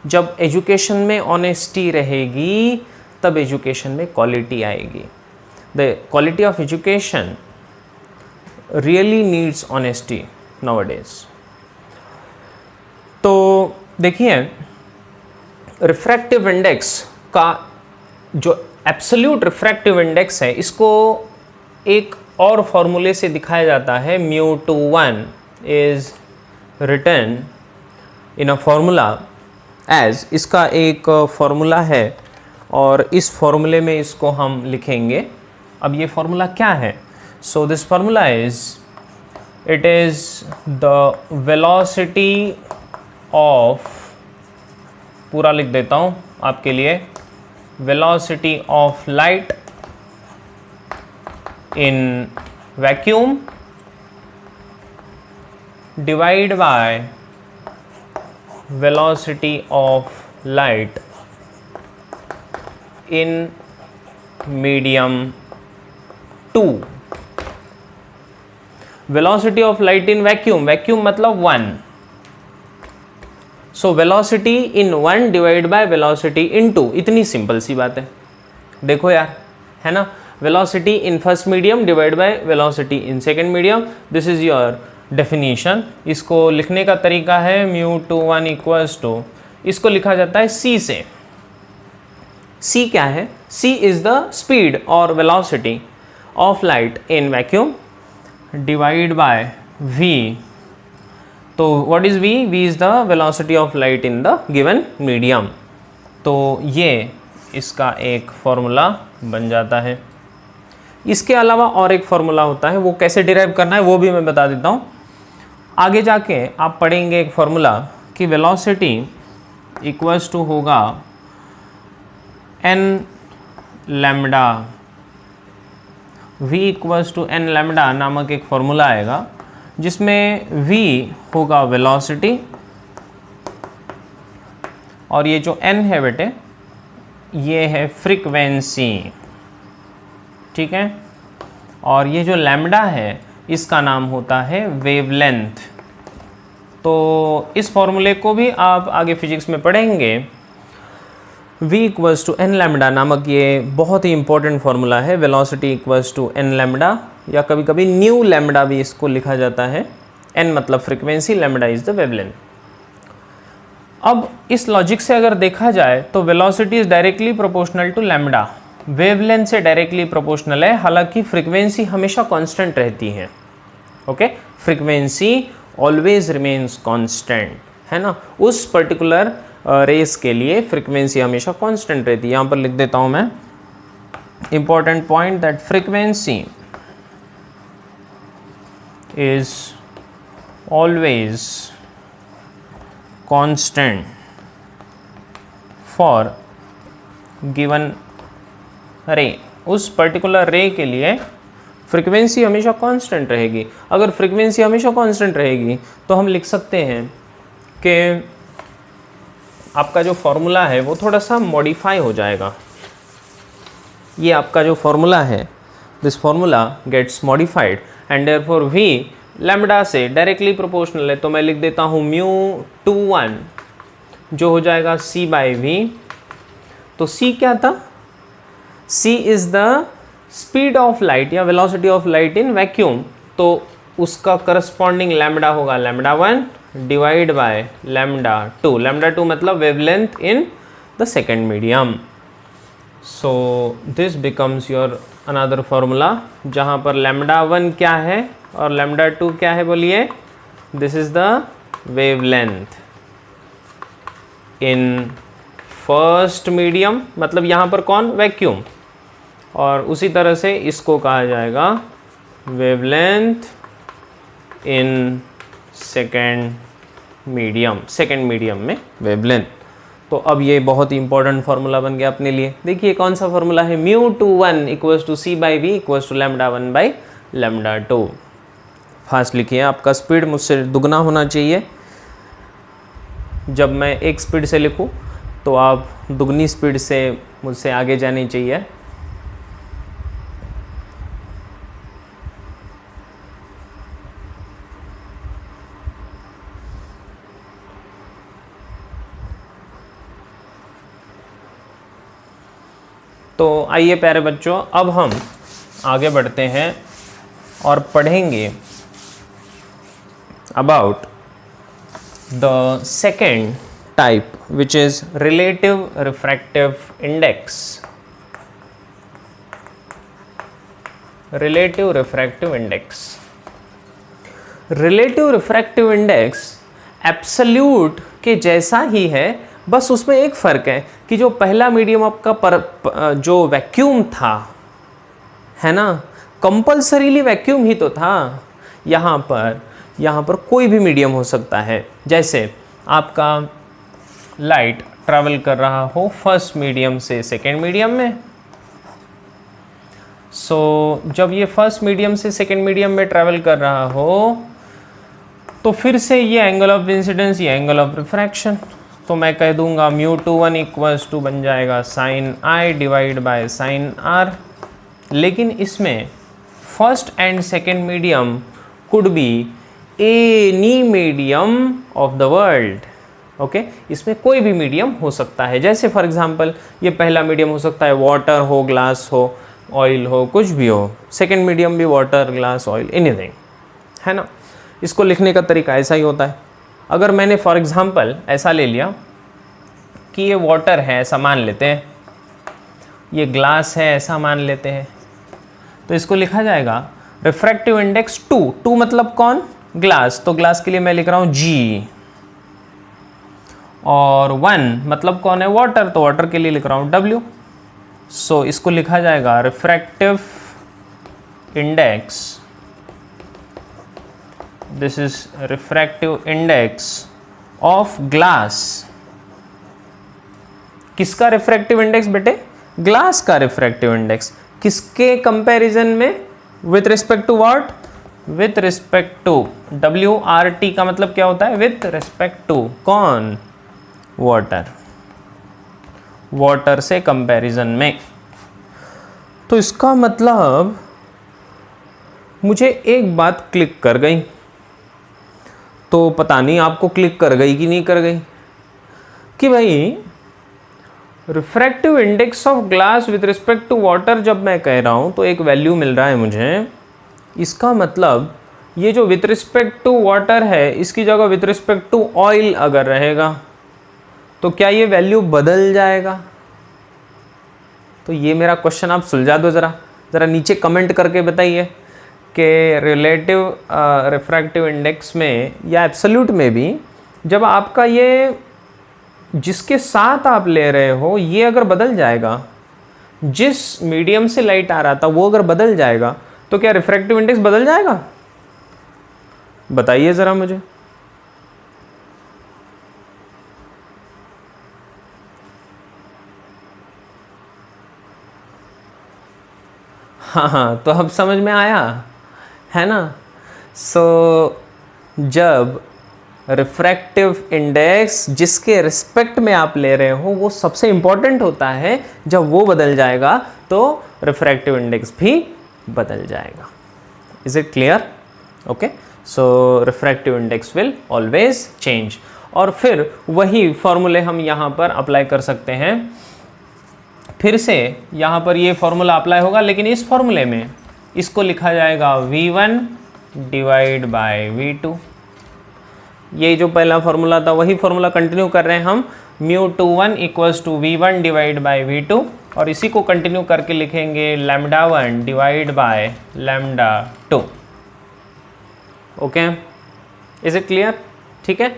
Speaker 1: जब एजुकेशन में ऑनेस्टी रहेगी तब एजुकेशन में क्वालिटी आएगी। The quality of education really needs honesty nowadays. तो देखिए, रिफ्रैक्टिव इंडेक्स का जो एब्सोल्यूट रिफ्रैक्टिव इंडेक्स है, इसको एक और फॉर्मूले से दिखाया जाता है। μ21 is written in a formula as, इसका एक फॉर्मूला है और इस फॉर्मूले में इसको हम लिखेंगे। अब ये फॉर्मूला क्या है? So this formula is, it is the velocity of, पूरा लिख देता हूँ आपके लिए, velocity of light in vacuum divided by velocity of light in medium 2। velocity of light in vacuum, vacuum मतलब 1, so velocity in 1 divide by velocity इन 2। इतनी simple सी बात है, देखो यार, है ना। Velocity in first medium divide by velocity in second medium, this is your definition. इसको लिखने का तरीका है μ21 इक्वल्स टू, इसको लिखा जाता है c से। c क्या है? c इज द स्पीड और velocity of light in vacuum divide by v। तो what is v? v is the velocity of light in the given medium. तो ये इसका एक फॉर्मूला बन जाता है। इसके अलावा और एक फॉर्मूला होता है, वो कैसे डिराइव करना है वो भी मैं बता देता हूँ। आगे जाके आप पढ़ेंगे एक फॉर्मूला कि वेलोसिटी इक्वल्स टू होगा n lambda, v equals to n lambda नामक एक फॉर्मूला आएगा, जिसमें v होगा वेलोसिटी और ये जो n है बेटे ये है फ्रीक्वेंसी, ठीक है। और ये जो लैम्डा है इसका नाम होता है वेवलेंथ। तो इस फॉर्मूले को भी आप आगे फिजिक्स में पढ़ेंगे। v equals to n lambda नामक ये बहुत ही इंपॉर्टेंट फार्मूला है। Velocity equals to n lambda, या कभी कभी न्यू लैम्डा भी इसको लिखा जाता है। n मतलब frequency, lambda is the wavelength. अब इस लॉजिक से अगर देखा जाए तो velocity is directly proportional to lambda, wavelength से डायरेक्टली प्रोपोर्शनल है। हालांकि फ्रीक्वेंसी हमेशा कांस्टेंट रहती है, okay. Frequency always remains constant, है ना। उस पर्टिकुलर रेस के लिए फ्रीक्वेंसी हमेशा कांस्टेंट रहती है। यहाँ पर लिख देता हूँ मैं important point that frequency is always constant for given रे। उस पर्टिकुलर रे के लिए फ्रीक्वेंसी हमेशा कांस्टेंट रहेगी। अगर फ्रीक्वेंसी हमेशा कांस्टेंट रहेगी तो हम लिख सकते हैं कि आपका जो फॉर्मूला है वो थोड़ा सा मॉडिफाई हो जाएगा। ये आपका जो फॉर्मूला है, this formula gets modified and therefore v lambda से डायरेक्टली प्रोपोर्शनल है। तो मैं लिख देता हूँ μ21 जो हो जाएगा c बाई वी। तो c क्या था? c is the speed of light या velocity of light in vacuum. तो उसका करस्पॉन्डिंग लैम्डा होगा λ1 डिवाइड बाय λ2। λ2 मतलब wavelength in the second medium. So this becomes your another formula, जहाँ पर λ1 क्या है और λ2 क्या है बोलिए। This is the wavelength in first medium, मतलब यहाँ पर कौन? वैक्यूम। और उसी तरह से इसको कहा जाएगा wavelength in second medium, second medium में वेवलेंथ। तो अब ये बहुत ही इंपॉर्टेंट फार्मूला बन गया अपने लिए। देखिए कौन सा फार्मूला है, μ21 equals to c by v equals to λ1 by λ2। Fast लिखिए, आपका स्पीड मुझसे दुगना होना चाहिए। जब मैं एक स्पीड से लिखूं तो आप दुगनी स्पीड से मुझसे आगे जानी चाहिए। तो आइए प्यारे बच्चों, अब हम आगे बढ़ते हैं और पढ़ेंगे about the second type which is relative refractive index. Relative refractive index, relative refractive index absolute के जैसा ही है, बस उसमें एक फ़र्क है कि जो पहला मीडियम आपका जो वैक्यूम था, है ना, कंपल्सरीली वैक्यूम ही तो था। यहाँ पर कोई भी मीडियम हो सकता है। जैसे आपका लाइट ट्रैवल कर रहा हो फर्स्ट मीडियम से सेकेंड मीडियम में। सो जब ये फर्स्ट मीडियम से सेकेंड मीडियम में ट्रैवल कर रहा हो तो फिर से ये एंगल ऑफ इंसिडेंस, ये एंगल ऑफ रिफ्रैक्शन। तो मैं कह दूंगा μ21 इक्वल्स टू बन जाएगा sin I divide by sin R। लेकिन इसमें first and second medium could be any medium of the world, okay. इसमें कोई भी मीडियम हो सकता है। जैसे फॉर एग्जांपल ये पहला मीडियम हो सकता है वाटर हो, ग्लास हो, ऑयल हो, कुछ भी हो। सेकेंड मीडियम भी वाटर, ग्लास, ऑयल, एनीथिंग, है ना। इसको लिखने का तरीका ऐसा ही होता है। अगर मैंने फॉर एग्जांपल ऐसा ले लिया कि ये वाटर है, ऐसा मान लेते हैं, ये ग्लास है, ऐसा मान लेते हैं, तो इसको लिखा जाएगा रिफ्रैक्टिव इंडेक्स 2 मतलब कौन? ग्लास। तो ग्लास के लिए मैं लिख रहा हूँ G। और 1 मतलब कौन है? वाटर। तो वाटर के लिए लिख रहा हूँ W। सो इसको लिखा जाएगा refractive index, this is refractive index of glass. किसका रिफ्रैक्टिव इंडेक्स बेटे? ग्लास का रिफ्रैक्टिव इंडेक्स। किसके कंपैरिजन में? With respect to what? With respect to WRT का मतलब क्या होता है? विथ रिस्पेक्ट टू कौन? वाटर। वाटर से कंपैरिजन में। तो इसका मतलब मुझे एक बात क्लिक कर गई, तो पता नहीं आपको क्लिक कर गई कि नहीं कर गई, कि भाई refractive index of glass with respect to water जब मैं कह रहा हूँ तो एक वैल्यू मिल रहा है मुझे, इसका मतलब ये जो विथ रिस्पेक्ट टू वाटर है इसकी जगह विथ रिस्पेक्ट टू ऑयल अगर रहेगा तो क्या ये वैल्यू बदल जाएगा? तो ये मेरा क्वेश्चन आप सुलझा दो ज़रा नीचे कमेंट करके बताइए कि रिलेटिव रिफ्रैक्टिव इंडेक्स में या एब्सोल्यूट में भी जब आपका ये जिसके साथ आप ले रहे हो ये अगर बदल जाएगा, जिस मीडियम से लाइट आ रहा था वो अगर बदल जाएगा तो क्या रिफ्रैक्टिव इंडेक्स बदल जाएगा? बताइए ज़रा मुझे। हाँ, तो अब समझ में आया है ना। जब रिफ्रैक्टिव इंडेक्स जिसके रिस्पेक्ट में आप ले रहे हो वो सबसे इंपॉर्टेंट होता है, जब वो बदल जाएगा तो रिफ्रैक्टिव इंडेक्स भी बदल जाएगा। Is it clear? Okay, so refractive index will always change. और फिर वही फॉर्मूले हम यहाँ पर अप्लाई कर सकते हैं। फिर से यहाँ पर ये फॉर्मूला अप्लाई होगा, लेकिन इस फॉर्मूले में इसको लिखा जाएगा V1 डिवाइड बाय V2। ये जो पहला फॉर्मूला था वही फॉर्मूला कंटिन्यू कर रहे हैं हम, μ21 equals to V1 divide by V2, और इसी को कंटिन्यू करके लिखेंगे λ1 divide by λ2। Okay, is it clear? ठीक है,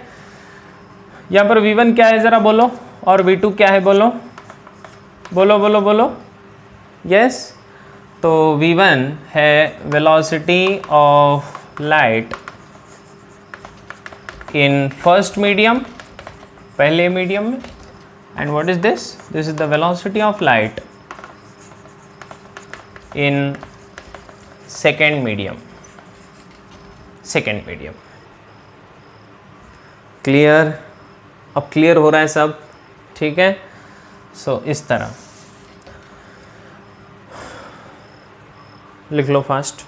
Speaker 1: यहाँ पर V1 क्या है ज़रा बोलो, और V2 क्या है बोलो, बोलो बोलो बोलो। यस, तो V1 है velocity of light in first medium, पहले मीडियम में, and what is this? This is the velocity of light in second medium, second medium. Clear? अब क्लियर हो रहा है सब? ठीक है, सो इस तरह लिख लो फास्ट।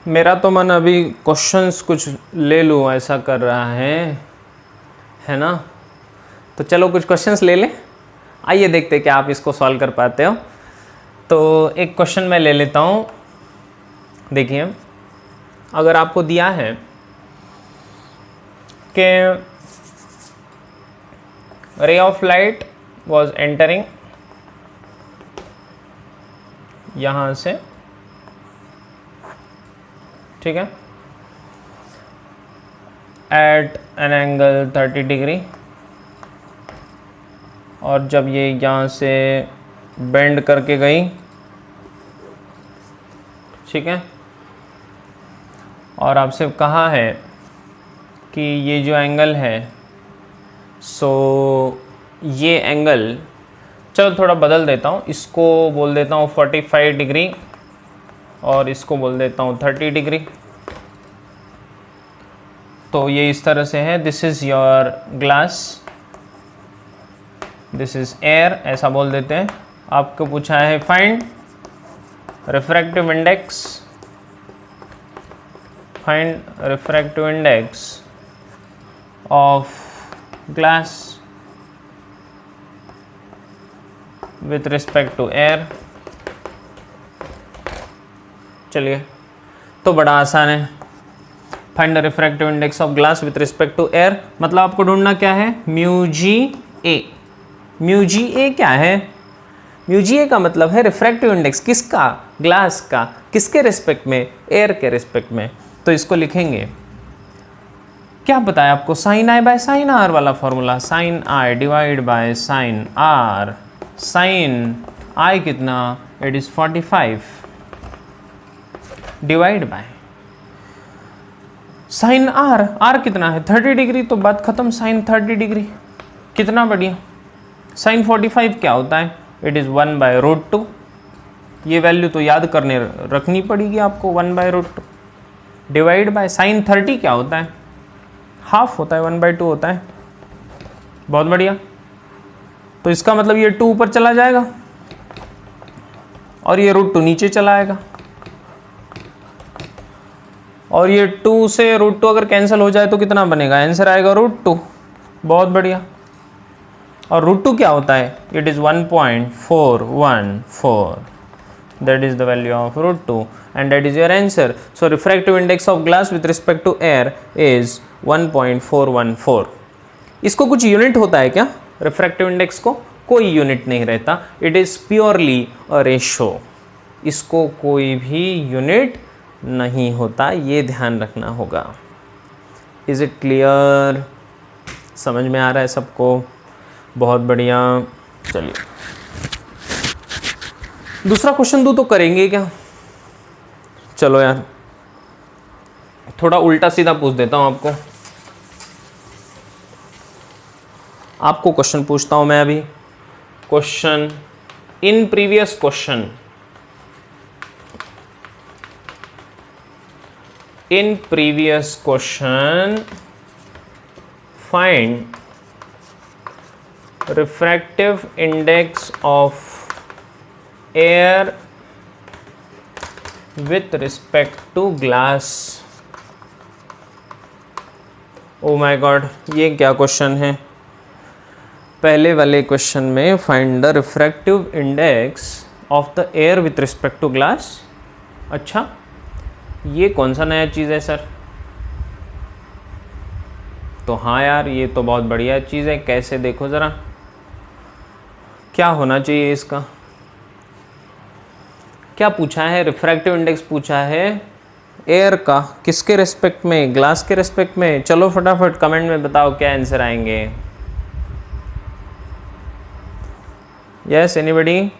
Speaker 1: मेरा तो मन अभी क्वेश्चंस कुछ ले लूँ ऐसा कर रहा है ना। तो चलो कुछ क्वेश्चंस ले लें, आइए देखते हैं कि आप इसको सॉल्व कर पाते हो। तो एक क्वेश्चन मैं ले लेता हूँ। देखिए, अगर आपको दिया है कि ray of light was entering यहाँ से, ठीक है, एट एन एंगल 30 डिग्री, और जब ये यहाँ से बेंड करके गई, ठीक है, और आपसे कहा है कि ये जो एंगल है, सो ये एंगल, चलो थोड़ा बदल देता हूँ, इसको बोल देता हूँ 45 डिग्री और इसको बोल देता हूँ 30 डिग्री। तो ये इस तरह से है, this is your glass, this is air, ऐसा बोल देते हैं। आपको पूछा है find refractive index, find refractive index of glass with respect to air. चलिए, तो बड़ा आसान है, find the refractive index of glass with respect to air. मतलब आपको ढूंढना क्या है, म्यू जी ए। म्यू जी ए क्या है? म्यू जी ए का मतलब है रिफ्रैक्टिव इंडेक्स किसका? ग्लास का। किसके रिस्पेक्ट में? एयर के रिस्पेक्ट में। तो इसको लिखेंगे, क्या पता है आपको, sine i by sine r वाला formula, sine i divide by sine r. Sine i कितना? It is 45 divide by sine r, r कितना है 30 डिग्री, तो बात खत्म, साइन 30 डिग्री कितना बढ़िया। साइन 45 क्या होता है, इट इज़ 1/√2, ये वैल्यू तो याद करने रखनी पड़ेगी आपको, 1/√2 डिवाइड बाय साइन 30 क्या होता है, हाफ होता है, 1/2 होता है। बहुत बढ़िया, तो इसका मतलब ये 2 ऊपर चला जाएगा और ये √2 नीचे चला आएगा, और ये 2 से √2 अगर कैंसिल हो जाए तो कितना बनेगा, आंसर आएगा √2। बहुत बढ़िया, और √2 क्या होता है, it is 1.414, that is the value of √2 and that is your answer. So refractive index of glass with respect to air is 1.414. इसको कुछ यूनिट होता है क्या, रिफ्रैक्टिव इंडेक्स को कोई यूनिट नहीं रहता, it is purely a ratio, इसको कोई भी यूनिट नहीं होता, ये ध्यान रखना होगा। इज़ इट क्लियर, समझ में आ रहा है सबको? बहुत बढ़िया, चलिए दूसरा क्वेश्चन दूँ तो करेंगे क्या, चलो यार थोड़ा उल्टा सीधा पूछ देता हूँ आपको क्वेश्चन पूछता हूँ मैं अभी। Question in previous question find refractive index of air with respect to glass। oh my god, ये क्या क्वेश्चन है, पहले वाले क्वेश्चन में find the refractive index of the air with respect to glass. अच्छा, ये कौन सा नया चीज़ है सर? तो हाँ यार, ये तो बहुत बढ़िया चीज़ है, कैसे देखो ज़रा, क्या होना चाहिए इसका, क्या पूछा है, रिफ्रैक्टिव इंडेक्स पूछा है एयर का, किसके रेस्पेक्ट में, ग्लास के रेस्पेक्ट में। चलो फटाफट कमेंट में बताओ क्या आंसर आएंगे। Yes anybody?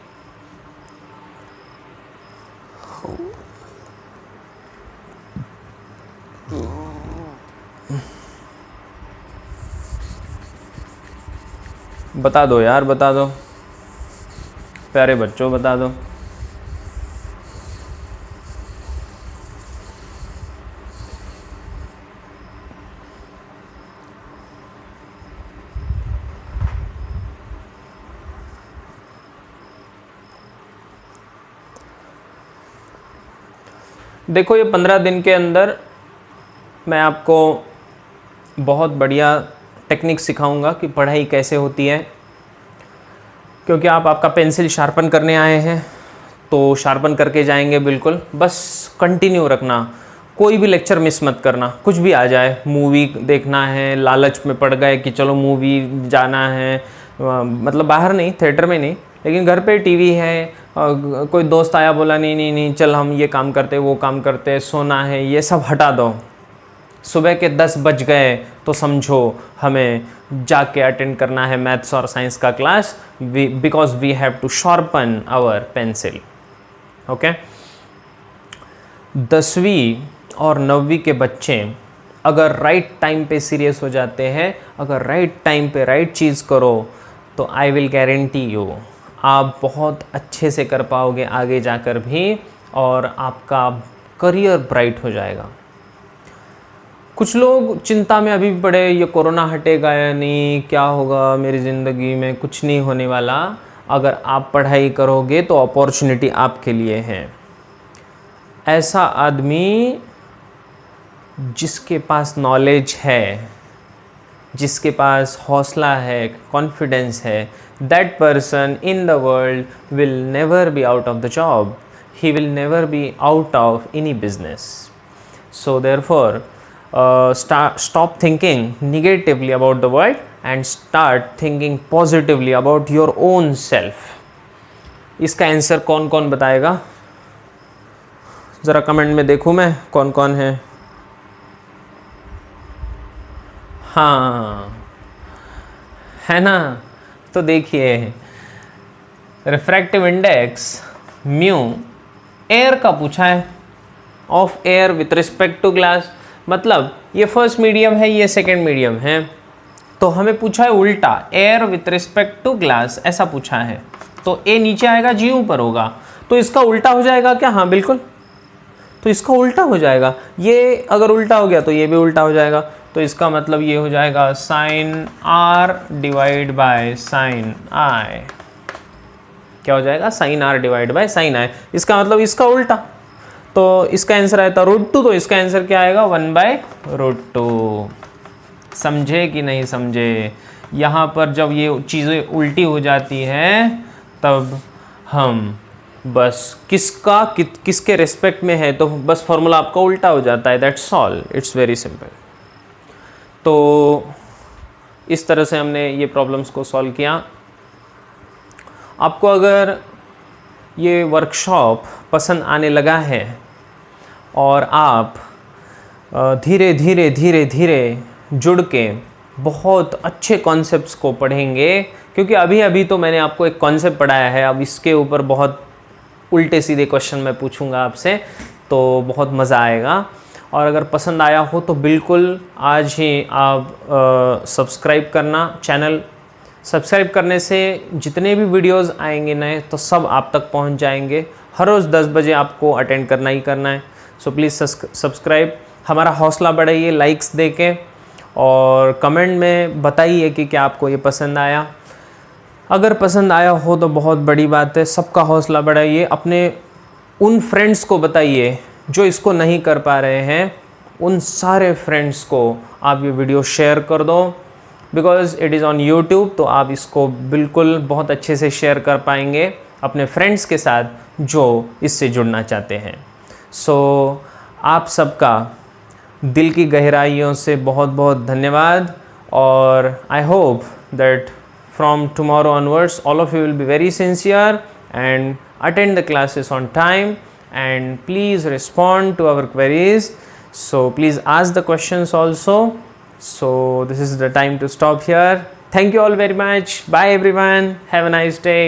Speaker 1: बता दो यार, बता दो प्यारे बच्चों, बता दो। देखो, ये 15 दिन के अंदर मैं आपको बहुत बढ़िया टेक्निक सिखाऊंगा कि पढ़ाई कैसे होती है, क्योंकि आप आपका पेंसिल शार्पन करने आए हैं तो शार्पन करके जाएंगे बिल्कुल, बस कंटिन्यू रखना, कोई भी लेक्चर मिस मत करना, कुछ भी आ जाए, मूवी देखना है, लालच में पड़ गए कि चलो मूवी जाना है, मतलब बाहर नहीं, थिएटर में नहीं, लेकिन घर पे टीवी है, कोई दोस्त आया बोला नहीं नहीं नहीं चल हम ये काम करते वो काम करते, सोना है, ये सब हटा दो। सुबह के 10 बज गए तो समझो हमें जाके अटेंड करना है मैथ्स और साइंस का class, because we have to sharpen our pencil. Okay, 10वीं और 9वीं के बच्चे अगर राइट टाइम पे सीरियस हो जाते हैं, अगर राइट टाइम पे राइट चीज़ करो, तो आई विल गारंटी यू आप बहुत अच्छे से कर पाओगे आगे जाकर भी, और आपका करियर ब्राइट हो जाएगा। कुछ लोग चिंता में अभी भी पड़े, ये कोरोना हटेगा या नहीं, क्या होगा मेरी ज़िंदगी में, कुछ नहीं होने वाला। अगर आप पढ़ाई करोगे तो अपॉर्चुनिटी आपके लिए है। ऐसा आदमी जिसके पास नॉलेज है, जिसके पास हौसला है, कॉन्फिडेंस है, that person in the world will never be out of the job, he will never be out of any business. So therefore stop thinking negatively about the world and start thinking positively about your own self। इसका answer कौन कौन बताएगा, ज़रा comment में देखूँ मैं कौन कौन है। हाँ है ना, तो देखिए रिफ्रैक्टिव इंडेक्स म्यू एयर का पूछा है, of air with respect to glass, मतलब ये फर्स्ट मीडियम है, ये सेकेंड मीडियम है, तो हमें पूछा है उल्टा, air with respect to glass ऐसा पूछा है, तो ए नीचे आएगा, जी ऊपर होगा, तो इसका उल्टा हो जाएगा क्या? हाँ बिल्कुल, तो इसका उल्टा हो जाएगा, ये अगर उल्टा हो गया तो ये भी उल्टा हो जाएगा, तो इसका मतलब ये हो जाएगा sine r divide by sine i. क्या हो जाएगा? Sine r divide by sine i, इसका मतलब इसका उल्टा, तो इसका आंसर आया था √2, तो इसका आंसर क्या आएगा? 1/√2। समझे कि नहीं समझे? यहाँ पर जब ये चीज़ें उल्टी हो जाती हैं तब हम बस किसके रेस्पेक्ट में है तो बस फॉर्मूला आपका उल्टा हो जाता है, that's all, it's very simple. तो इस तरह से हमने ये प्रॉब्लम्स को सॉल्व किया। आपको अगर ये वर्कशॉप पसंद आने लगा है और आप धीरे धीरे जुड़ के बहुत अच्छे कॉन्सेप्ट्स को पढ़ेंगे, क्योंकि अभी तो मैंने आपको एक कॉन्सेप्ट पढ़ाया है, अब इसके ऊपर बहुत उल्टे सीधे क्वेश्चन मैं पूछूंगा आपसे, तो बहुत मज़ा आएगा। और अगर पसंद आया हो तो बिल्कुल आज ही आप सब्सक्राइब करना, चैनल सब्सक्राइब करने से जितने भी वीडियोस आएंगे नए तो सब आप तक पहुंच जाएंगे। हर रोज़ 10 बजे आपको अटेंड करना ही करना है, सो प्लीज़ सब्सक्राइब, हमारा हौसला बढ़ाइए लाइक्स देके, और कमेंट में बताइए कि क्या आपको ये पसंद आया। अगर पसंद आया हो तो बहुत बड़ी बात है, सबका हौसला बढ़ाइए, अपने उन फ्रेंड्स को बताइए जो इसको नहीं कर पा रहे हैं, उन सारे फ्रेंड्स को आप ये वीडियो शेयर कर दो, because it is on YouTube, तो आप इसको बिल्कुल बहुत अच्छे से शेयर कर पाएंगे अपने फ्रेंड्स के साथ जो इससे जुड़ना चाहते हैं। सो आप सबका दिल की गहराइयों से बहुत बहुत धन्यवाद, और I hope that from tomorrow onwards all of you will be very sincere and attend the classes on time, and please respond to our queries, so please ask the questions also. So this is the time to stop here. Thank you all very much. Bye everyone, have a nice day.